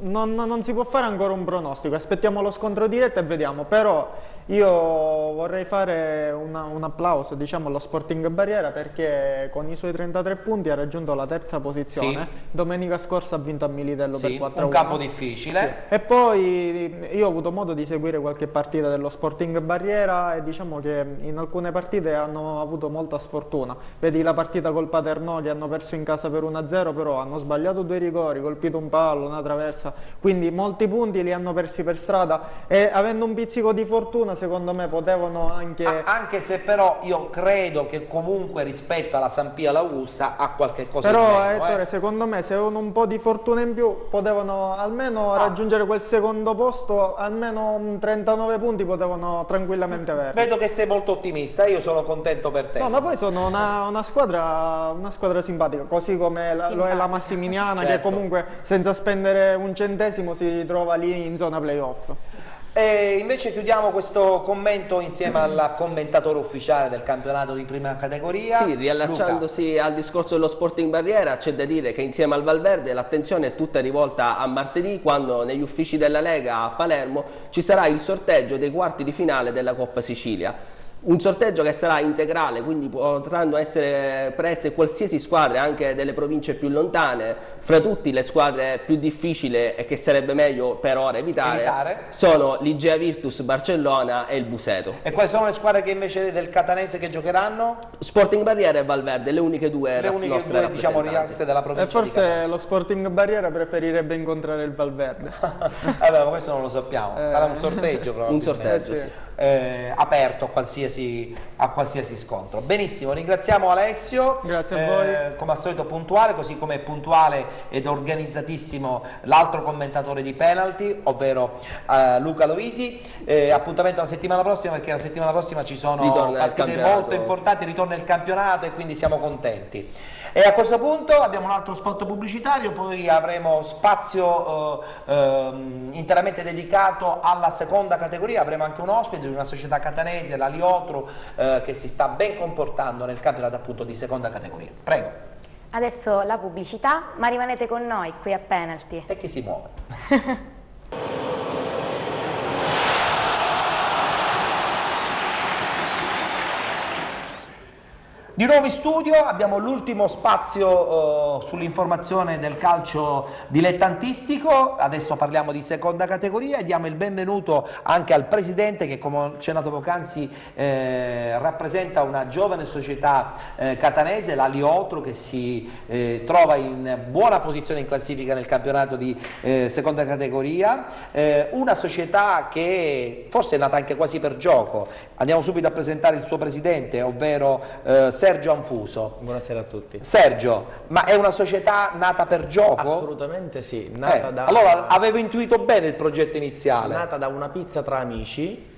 non si può fare ancora un pronostico, aspettiamo lo scontro diretto e vediamo. Però io vorrei fare un applauso, diciamo, allo Sporting Barriera, perché con i suoi 33 punti ha raggiunto la 3ª posizione. Domenica scorsa ha vinto a Militello per 4-1. Un campo difficile. E poi io ho avuto modo di seguire qualche partita dello Sporting Barriera, e diciamo che in alcune partite hanno avuto molta sfortuna. Vedi la partita col Paternò, che hanno perso in casa per 1-0, però hanno sbagliato 2 rigori, colpito un palo, una traversa, quindi molti punti li hanno persi per strada, e avendo un pizzico di fortuna secondo me potevano anche se però io credo che comunque rispetto alla San Pio e all'Augusta ha qualche cosa in però meno, Ettore, secondo me se avevano un po' di fortuna in più potevano almeno raggiungere quel secondo posto, almeno 39 punti potevano tranquillamente avere. Vedo che sei molto ottimista, io sono contento per te. No, ma poi sono una squadra simpatica, così come lo è la Massiminiana, che comunque senza spendere un centesimo si ritrova lì in zona playoff. E invece chiudiamo questo commento insieme al commentatore ufficiale del campionato di prima categoria. Sì, riallacciandosi al discorso dello Sporting Barriera, c'è da dire che insieme al Valverde l'attenzione è tutta rivolta a martedì, quando negli uffici della Lega a Palermo ci sarà il sorteggio dei quarti di finale della Coppa Sicilia. Un sorteggio che sarà integrale, quindi potranno essere prese qualsiasi squadre, anche delle province più lontane. Fra tutti le squadre più difficili e che sarebbe meglio per ora evitare. Sono l'Igea Virtus Barcellona e il Buseto. E quali sono le squadre che invece del catanese che giocheranno? Sporting Barriera e Valverde, le uniche due diciamo rimaste della provincia. E forse lo Sporting Barriera preferirebbe incontrare il Valverde. Vabbè, ma questo non lo sappiamo, sarà un sorteggio probabilmente. Un sorteggio, sì. Aperto a qualsiasi scontro. Benissimo, ringraziamo Alessio. Grazie a voi. Come al solito puntuale, così come è puntuale ed organizzatissimo l'altro commentatore di penalty, ovvero Luca Loisi. Appuntamento la settimana prossima, perché la settimana prossima ci sono partite molto importanti, ritorna il campionato e quindi siamo contenti. E a questo punto abbiamo un altro spot pubblicitario, poi avremo spazio interamente dedicato alla seconda categoria, avremo anche un ospite di una società catanese, la Liotru, che si sta ben comportando nel campionato appunto di seconda categoria. Prego. Adesso la pubblicità, ma rimanete con noi qui a Penalty. E chi si muove? Di nuovo in studio abbiamo l'ultimo spazio sull'informazione del calcio dilettantistico. Adesso parliamo di seconda categoria e diamo il benvenuto anche al presidente, che come ho accennato poc'anzi rappresenta una giovane società catanese, la Liotru, che si trova in buona posizione in classifica nel campionato di seconda categoria, una società che forse è nata anche quasi per gioco. Andiamo subito a presentare il suo presidente, ovvero Sergio Anfuso. Buonasera a tutti. Sergio, ma è una società nata per gioco? Assolutamente sì. Allora avevo intuito bene il progetto iniziale. Nata da una pizza tra amici,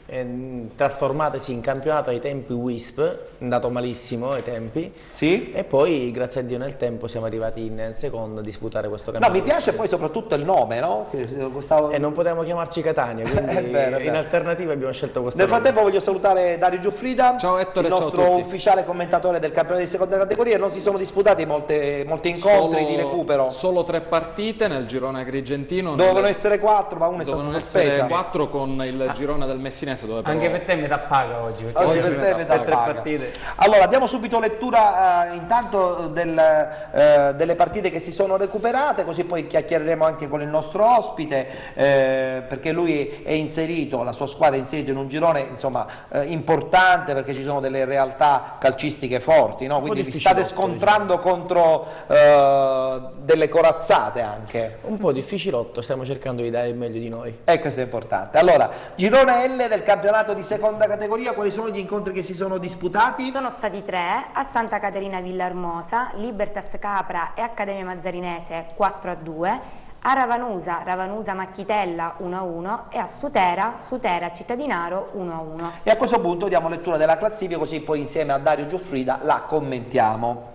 trasformatasi in campionato ai tempi WISP, è andato malissimo ai tempi, sì. E poi grazie a Dio nel tempo siamo arrivati in seconda a disputare questo campionato. No, mi piace poi soprattutto il nome, no? E non potevamo chiamarci Catania, quindi è vero. In alternativa abbiamo scelto questo nome. Nel frattempo voglio salutare Dario Giuffrida, ciao Ettore, il nostro ufficiale commentatore del campionato di seconda categoria. Non si sono disputati molti incontri di recupero. Solo 3 partite nel girone agrigentino. Dovevano essere 4, ma una è stata sospesa. Dovevano essere 4 con il girone del Messinese Udinese, dove però... Anche per te metà paga oggi, perché oggi per te metà paga. partite. Allora, diamo subito lettura intanto delle partite che si sono recuperate, così poi chiacchiereremo anche con il nostro ospite, perché lui è inserito, la sua squadra è inserita in un girone insomma importante, perché ci sono delle realtà calcistiche forti, no? Quindi vi state scontrando contro delle corazzate anche. Un po' difficilotto, stiamo cercando di dare il meglio di noi. Questo è importante. Allora, girone L del campionato di seconda categoria, quali sono gli incontri che si sono disputati? Sono stati 3, a Santa Caterina Villahermosa, Libertas Capra e Accademia Mazzarinese 4-2, a Ravanusa Macchitella 1-1 e a Sutera Cittadinaro 1-1. E a questo punto diamo lettura della classifica, così poi insieme a Dario Giuffrida la commentiamo.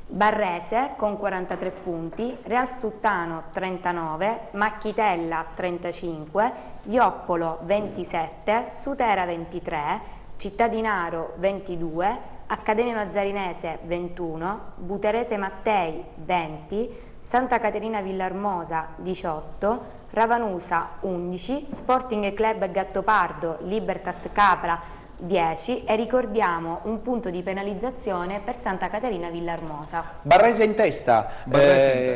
Barrese con 43 punti, Real Suttano 39, Macchitella 35, Ioppolo 27, Sutera 23, Cittadinaro 22, Accademia Mazzarinese 21, Buterese Mattei 20, Santa Caterina Villahermosa 18, Ravanusa 11, Sporting Club Gattopardo Libertas Capra 10 e ricordiamo un punto di penalizzazione per Santa Caterina Villahermosa. Barrese in testa,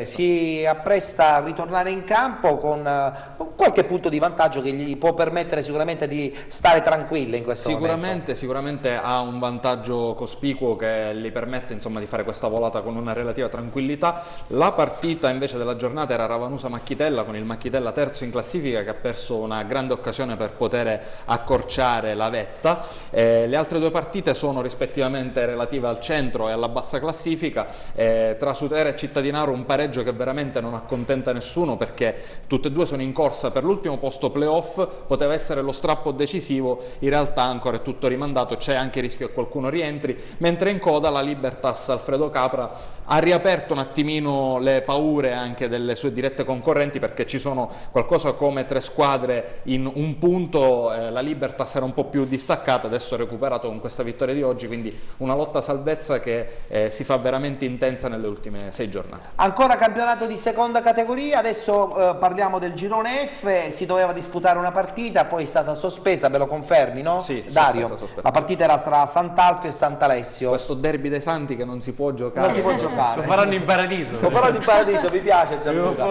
si appresta a ritornare in campo con qualche punto di vantaggio che gli può permettere sicuramente di stare tranquillo in questo momento. Sicuramente ha un vantaggio cospicuo che gli permette insomma di fare questa volata con una relativa tranquillità. La partita invece della giornata era Ravanusa-Macchitella, con il Macchitella terzo in classifica che ha perso una grande occasione per poter accorciare la vetta. Le altre due partite sono rispettivamente relative al centro e alla bassa classifica, tra Sutera e Cittadinaro un pareggio che veramente non accontenta nessuno, perché tutte e due sono in corsa per l'ultimo posto playoff, poteva essere lo strappo decisivo, in realtà ancora è tutto rimandato, c'è anche il rischio che qualcuno rientri, mentre in coda la Libertas Alfredo Capra ha riaperto un attimino le paure anche delle sue dirette concorrenti, perché ci sono qualcosa come 3 squadre in un punto, la Libertas era un po' più distaccata, adesso ha recuperato con questa vittoria di oggi, quindi una lotta a salvezza che si fa veramente intensa nelle ultime 6 giornate. Ancora campionato di seconda categoria, adesso parliamo del girone F, si doveva disputare una partita, poi è stata sospesa, me lo confermi, no? Sì, Dario, sospesa. La partita era tra Sant'Alfio e Sant'Alessio. Questo derby dei santi che non si può giocare. Non si può giocare. Lo faranno in paradiso. Lo faranno in paradiso, mi piace Gianluca.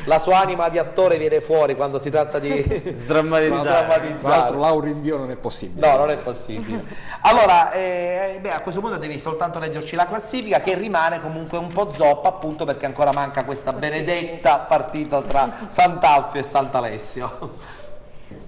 La sua anima di attore viene fuori quando si tratta di sdrammatizzare. Tra l'altro là un rinvio non è possibile. No, non è possibile. Allora, a questo punto devi soltanto leggerci la classifica, che rimane comunque un po' zoppa, appunto perché ancora manca questa benedetta partita tra Sant'Alfio e Sant'Alessio.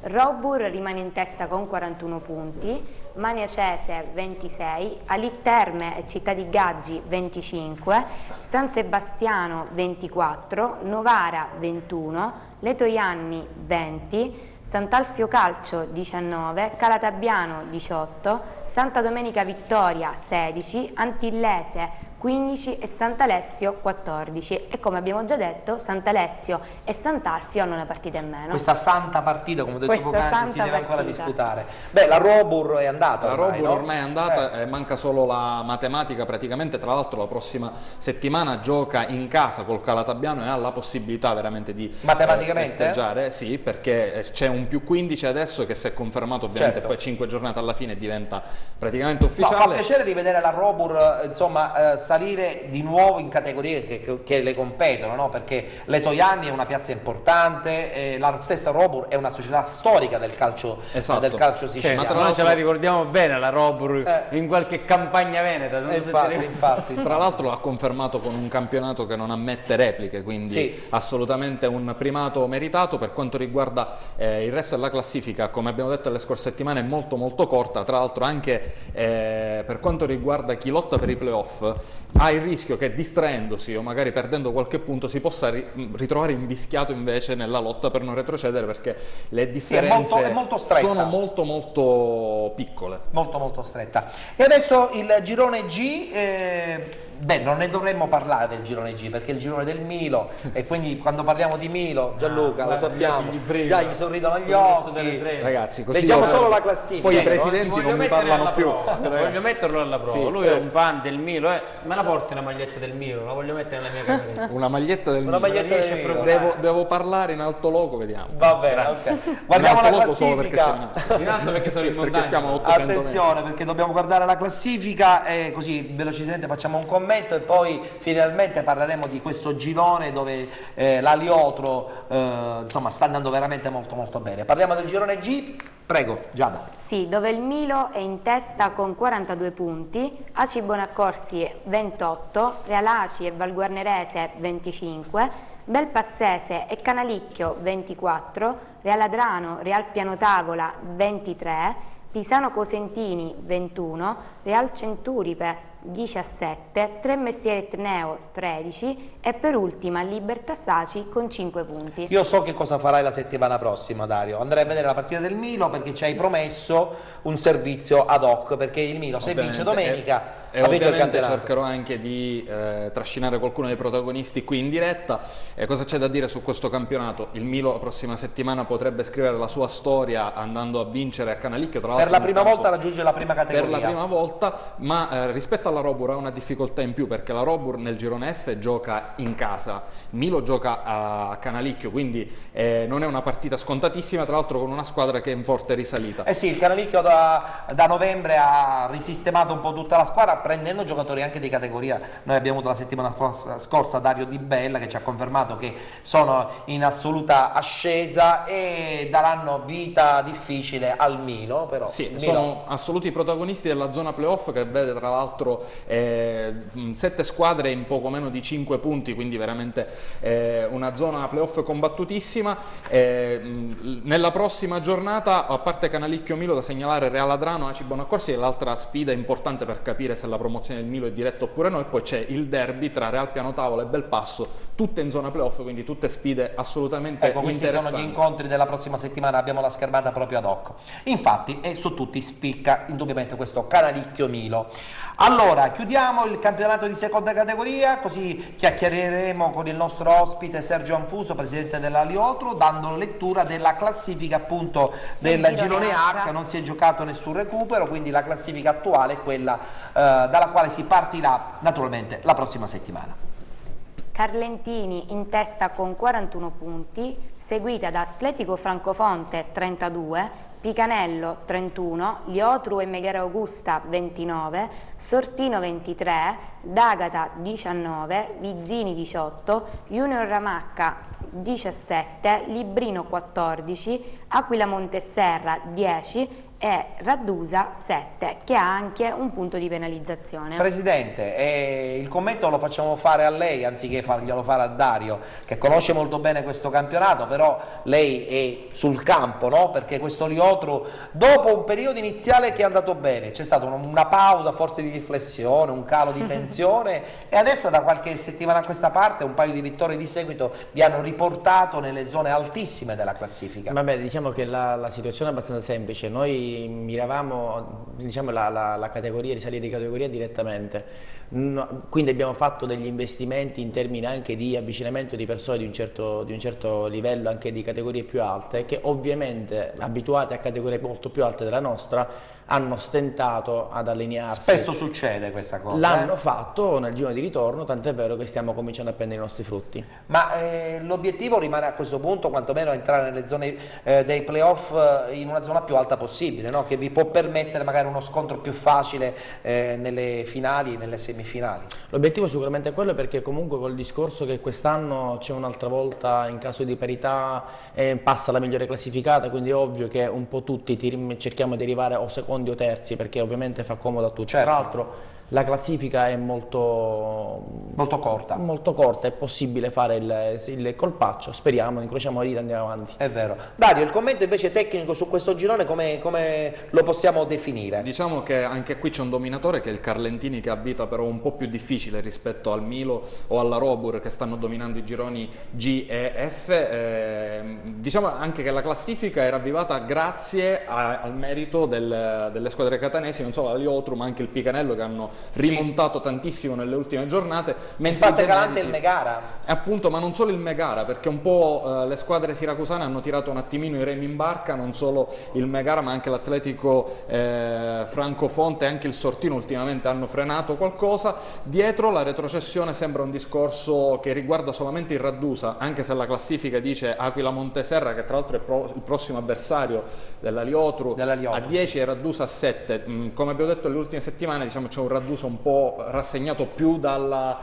Robur rimane in testa con 41 punti, Maniacese 26, Alit Terme e Città di Gaggi 25, San Sebastiano 24, Novara 21, Letoianni 20, Sant'Alfio Calcio 19, Calatabiano 18, Santa Domenica Vittoria 16, Antillese 15 e Sant'Alessio 14, e come abbiamo già detto Sant'Alessio e Sant'Alfio hanno una partita in meno. Questa santa partita, come ho detto Questa poc'anzi, si deve santa ancora partita. disputare. Beh, la Robur è andata La ormai, Robur no? ormai è andata, manca solo la matematica praticamente, tra l'altro la prossima settimana gioca in casa col Calatabiano e ha la possibilità veramente di festeggiare, sì, perché c'è un +15 adesso che si è confermato ovviamente, poi 5 giornate alla fine diventa praticamente ufficiale. No, fa piacere rivedere la Robur insomma salire di nuovo in categorie che le competono, no? Perché Letoianni è una piazza importante, la stessa Robur è una società storica del calcio, del calcio siciliano. Ma tra l'altro ce la ricordiamo bene la Robur in qualche campagna veneta. Infatti. Tra l'altro l'ha confermato con un campionato che non ammette repliche, quindi assolutamente un primato meritato. Per quanto riguarda il resto della classifica, come abbiamo detto nelle scorse settimane, è molto molto corta. Tra l'altro anche per quanto riguarda chi lotta per i playoff, ha il rischio che distraendosi o magari perdendo qualche punto si possa ritrovare invischiato invece nella lotta per non retrocedere, perché le differenze è molto stretta. sono molto molto piccole. Molto stretta. E adesso il girone G, beh, non ne dovremmo parlare del girone G, perché è il girone del Milo, e quindi quando parliamo di Milo, Gianluca, lo sappiamo, già gli sorridono gli occhi. Ragazzi, così leggiamo solo la classifica. Poi i presidenti non mi parlano più. Voglio metterlo alla prova. Sì. Lui è un fan del Milo, me la porti una maglietta del Milo, la voglio mettere nella mia cameretta. Una maglietta del Una Milo. maglietta del Milo. Devo parlare in alto loco, vediamo. Va bene, ok. Guardiamo la loco solo perché classifica. stiamo In alto perché sono in perché montagna. stiamo a 800 metri. Attenzione, perché dobbiamo guardare la classifica e così velocemente facciamo un commento e poi finalmente parleremo di questo girone dove l'Aliotro insomma sta andando veramente molto bene. Parliamo del girone G, prego Giada. Sì, dove il Milo è in testa con 42 punti, Aci Bonaccorsi 28, Real Aci e Valguarnerese 25, Belpassese e Canalicchio 24, Real Adrano, Real Pianotavola 23, Pisano Cosentini 21, Real Centuripe 17, Tre Mestieri Etneo 13 e per ultima Libertà Saci con 5 punti. Io so che cosa farai la settimana prossima, Dario. Andrai a vedere la partita del Milo perché ci hai promesso un servizio ad hoc, perché il Milo se vince domenica e ha vinto il ovviamente campionato. cercherò anche di trascinare qualcuno dei protagonisti qui in diretta. E cosa c'è da dire su questo campionato? Il Milo la prossima settimana potrebbe scrivere la sua storia andando a vincere a Canalicchio, tra l'altro Per la prima volta raggiunge la prima categoria. per la prima volta, ma rispetto alla Robur ha una difficoltà in più, perché la Robur nel girone F gioca in casa, Milo gioca a Canalicchio, quindi non è una partita scontatissima, tra l'altro con una squadra che è in forte risalita. Eh sì, il Canalicchio da novembre ha risistemato un po' tutta la squadra prendendo giocatori anche di categoria. Noi abbiamo avuto la settimana scorsa Dario Di Bella che ci ha confermato che sono in assoluta ascesa e daranno vita difficile al Milo, però Sì, Milo... sono assoluti protagonisti della zona playoff, che vede tra l'altro 7 squadre in poco meno di 5 punti, quindi veramente una zona playoff combattutissima. Nella prossima giornata, a parte Canalicchio Milo, da segnalare Real Adrano, Aci Bonaccorsi, è l'altra sfida importante per capire se la promozione del Milo è diretta oppure no, e poi c'è il derby tra Real Pianotavola e Belpasso, tutte in zona playoff, quindi tutte sfide assolutamente questi interessanti. sono gli incontri della prossima settimana, abbiamo la schermata proprio ad hoc. Infatti, e su tutti spicca indubbiamente questo Canalicchio Milo. Allora, chiudiamo il campionato di seconda categoria, così chiacchiereremo con il nostro ospite Sergio Anfuso, presidente dell'Aliotro, dando lettura della classifica appunto del girone H. Non si è giocato nessun recupero, quindi la classifica attuale è quella dalla quale si partirà naturalmente la prossima settimana. Carlentini in testa con 41 punti, seguita da Atletico Francofonte 32, Picanello 31, Liotru e Megara Augusta 29, Sortino 23, D'Agata 19, Vizzini 18, Junior Ramacca 17, Librino 14, Aquila Monteserra 10 e Raddusa 7, che ha anche un punto di penalizzazione. Presidente, il commento lo facciamo fare a lei anziché farglielo fare a Dario, che conosce molto bene questo campionato, però lei è sul campo, no? Perché questo Liotru, dopo un periodo iniziale che è andato bene, c'è stata una pausa forse di riflessione, un calo di tensione e adesso da qualche settimana a questa parte un paio di vittorie di seguito vi hanno riportato nelle zone altissime della classifica. Vabbè, diciamo che la situazione è abbastanza semplice. Noi miravamo, diciamo, la categoria, risalire di categoria direttamente, quindi abbiamo fatto degli investimenti in termini anche di avvicinamento di persone di un certo livello, anche di categorie più alte, che ovviamente abituate a categorie molto più alte della nostra hanno stentato ad allinearsi. Spesso succede questa cosa. L'hanno fatto nel giro di ritorno, tant'è vero che stiamo cominciando a prendere i nostri frutti. Ma l'obiettivo rimane a questo punto quantomeno entrare nelle zone dei playoff in una zona più alta possibile, no? Che vi può permettere magari uno scontro più facile nelle finali, nelle semifinali. L'obiettivo sicuramente è quello, perché comunque col discorso che quest'anno c'è un'altra volta in caso di parità passa la migliore classificata, quindi è ovvio che un po' tutti cerchiamo di arrivare o secondi o terzi, perché ovviamente fa comodo a tutti. Certo. Tra l'altro la classifica è molto corta, è possibile fare il colpaccio, speriamo, incrociamo le dita e andiamo avanti. È vero. Dario, il commento invece tecnico su questo girone come lo possiamo definire? Diciamo che anche qui c'è un dominatore che è il Carlentini, che ha vita però un po' più difficile rispetto al Milo o alla Robur, che stanno dominando i gironi G e F. Diciamo anche che la classifica è ravvivata grazie al merito delle squadre catanesi, non solo l'Aliotru ma anche il Picanello, che hanno rimontato tantissimo nelle ultime giornate. In fase calante il Megara. Appunto, ma non solo il Megara, perché un po' le squadre siracusane hanno tirato un attimino i remi in barca, non solo il Megara ma anche l'Atletico Francofonte e anche il Sortino ultimamente hanno frenato qualcosa. Dietro la retrocessione sembra un discorso che riguarda solamente il Raddusa, anche se la classifica dice Aquila Monteserra, che tra l'altro è il prossimo avversario della Liotru, a 10 e Raddusa a 7. Come abbiamo detto nelle ultime settimane, diciamo, c'è un Raddusa un po' rassegnato più dal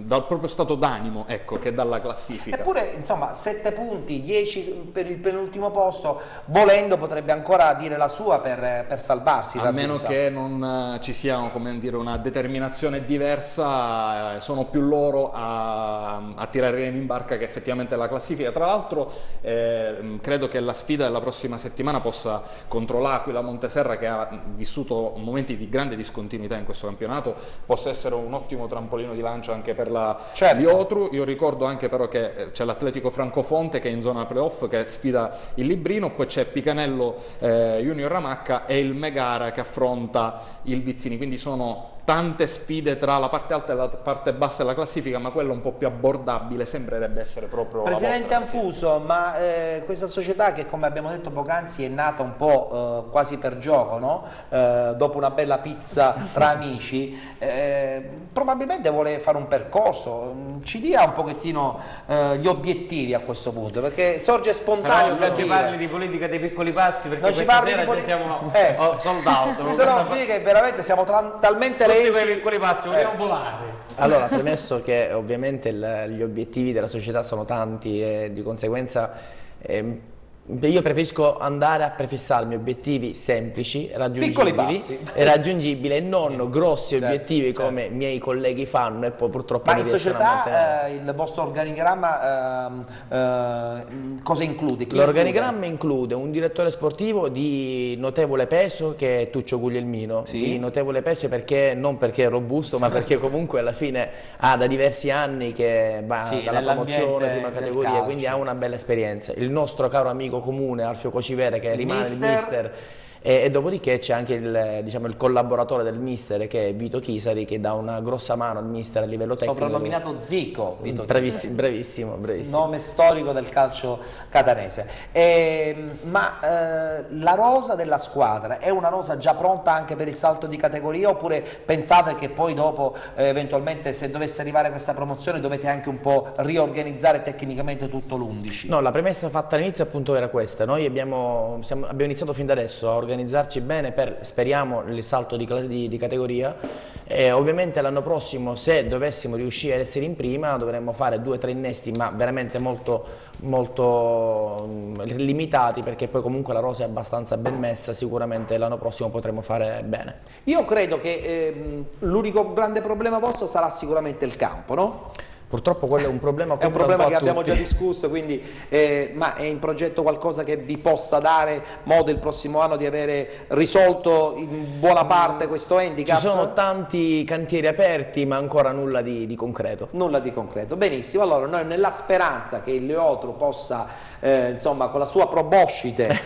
proprio stato d'animo, ecco, che dalla classifica. Eppure, insomma, 7 punti, 10 per il penultimo posto, volendo potrebbe ancora dire la sua per salvarsi. A meno che non ci sia, come dire, una determinazione diversa, sono più loro a tirare in barca che effettivamente la classifica. Tra l'altro credo che la sfida della prossima settimana possa, contro l'Aquila Monteserra, che ha vissuto momenti di grande discontinuità in questo campionato, possa essere un ottimo trampolino di lancio anche per la Liotru. Io ricordo anche però che c'è l'Atletico Francofonte che è in zona playoff, che sfida il Librino, poi c'è Picanello Junior Ramacca e il Megara che affronta il Vizzini, quindi sono tante sfide tra la parte alta e la parte bassa della classifica, ma quella un po' più abbordabile sembrerebbe essere proprio Presidente la vostra. Anfuso, ma questa società che, come abbiamo detto poc'anzi, è nata un po' quasi per gioco, no? Dopo una bella pizza tra amici, probabilmente vuole fare un percorso. Ci dia un pochettino gli obiettivi a questo punto, perché sorge spontaneo. Però non ci parli di politica dei piccoli passi, perché non ci questa parli sera di già siamo sold out. Se no significa che veramente siamo talmente tutti quei piccoli passi, vogliamo volare. Allora, premesso che ovviamente gli obiettivi della società sono tanti e di conseguenza io preferisco andare a prefissarmi obiettivi semplici, raggiungibili e non grossi obiettivi come i miei colleghi fanno e poi purtroppo non riescono a mantenere. Ma in società il vostro organigramma cosa include? L'organigramma include un direttore sportivo di notevole peso che è Tuccio Guglielmino, di notevole peso non perché è robusto ma perché comunque alla fine ha da diversi anni che va dalla promozione, prima categoria, quindi ha una bella esperienza. Il nostro caro amico comune Alfio Cocivere che rimane il mister e dopodiché c'è anche il collaboratore del mister che è Vito Chisari, che dà una grossa mano al mister a livello tecnico. Soprannominato Zico, Vito Chisari. Bravissimo. Nome storico del calcio catanese. La rosa della squadra è una rosa già pronta anche per il salto di categoria, oppure pensate che poi dopo eventualmente, se dovesse arrivare questa promozione, dovete anche un po' riorganizzare tecnicamente tutto l'11? No, la premessa fatta all'inizio appunto era questa. Noi abbiamo iniziato fin da adesso a organizzarci bene per, speriamo, il salto di categoria, e ovviamente l'anno prossimo, se dovessimo riuscire ad essere in prima, dovremmo fare 2 o 3 innesti, ma veramente molto limitati, perché poi comunque la rosa è abbastanza ben messa, sicuramente l'anno prossimo potremo fare bene. Io credo che l'unico grande problema vostro sarà sicuramente il campo, no? Purtroppo quello è un problema che abbiamo già discusso, quindi, ma è in progetto qualcosa che vi possa dare modo il prossimo anno di avere risolto in buona parte questo handicap? Ci sono tanti cantieri aperti, ma ancora nulla di concreto. Nulla di concreto, benissimo. Allora noi, nella speranza che il Liotru possa, insomma, con la sua proboscite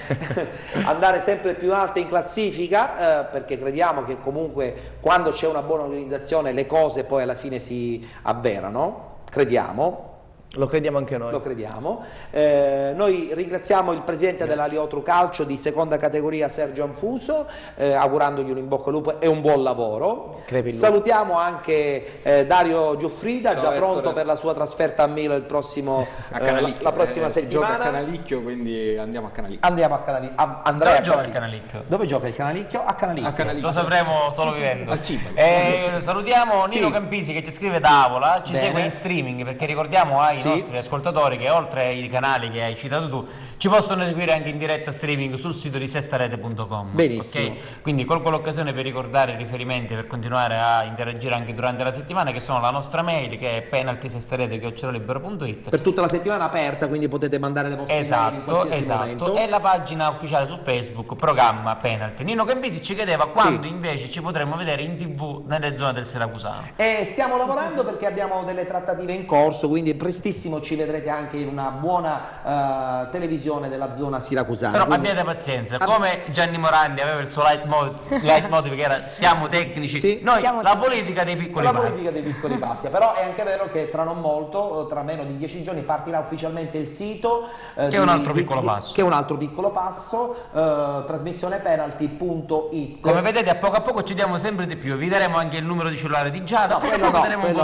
andare sempre più alta in classifica, perché crediamo che comunque quando c'è una buona organizzazione le cose poi alla fine si avverano. Crediamo. Lo crediamo anche noi. Lo crediamo. Noi ringraziamo il presidente della Liotru Calcio di seconda categoria, Sergio Anfuso, augurandogli un in bocca al lupo e un buon lavoro. Salutiamo anche Dario Giuffrida, già pronto per la sua trasferta a Milo il prossimo, la prossima settimana. Gioca a Canalicchio, quindi andiamo a Canalicchio. Andiamo a Canalicchio. Dove gioca il Canalicchio? Dove gioca il Canalicchio? A Canalicchio. Lo sapremo solo vivendo. Al Cibo. Salutiamo Nino Campisi che ci scrive da Avola, ci segue in streaming, perché ricordiamo ai nostri ascoltatori che oltre ai canali che hai citato tu ci possono seguire anche in diretta streaming sul sito di sestarete.com. Benissimo. Okay? Quindi colgo l'occasione per ricordare i riferimenti per continuare a interagire anche durante la settimana, che sono la nostra mail che è penaltysestarete@libero.it, per tutta la settimana aperta, quindi potete mandare le vostre mail in qualsiasi momento. E la pagina ufficiale su Facebook, programma Penalty. Nino Campisi ci chiedeva quando invece ci potremmo vedere in TV nelle zone del Siracusano. Stiamo lavorando perché abbiamo delle trattative in corso, quindi prestissimo prestissimo ci vedrete anche in una buona televisione della zona siracusana. Però abbiate pazienza, come Gianni Morandi aveva il suo leitmotiv che era siamo tecnici, sì, noi la politica dei piccoli passi. La politica dei piccoli passi, però è anche vero che tra non molto, tra meno di 10 giorni partirà ufficialmente il sito che è un altro piccolo passo. Che è un altro piccolo passo, trasmissionepenalty.it. Come vedete a poco ci diamo sempre di più, vi daremo anche il numero di cellulare di Giada. No, quello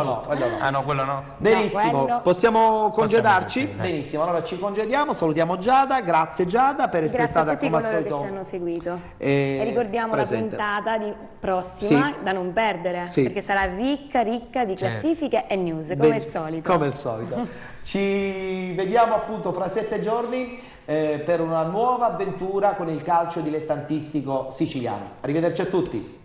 no. Ah no, quello no. Benissimo, possiamo congedarci? Benissimo, allora ci congediamo, salutiamo Giada, grazie Giada per essere stata come al solito. Grazie a tutti coloro che ci hanno seguito e ricordiamo presente. La puntata prossima da non perdere, perché sarà ricca di classifiche e news come il solito. Come al solito. Ci vediamo appunto fra 7 giorni per una nuova avventura con il calcio dilettantistico siciliano. Arrivederci a tutti.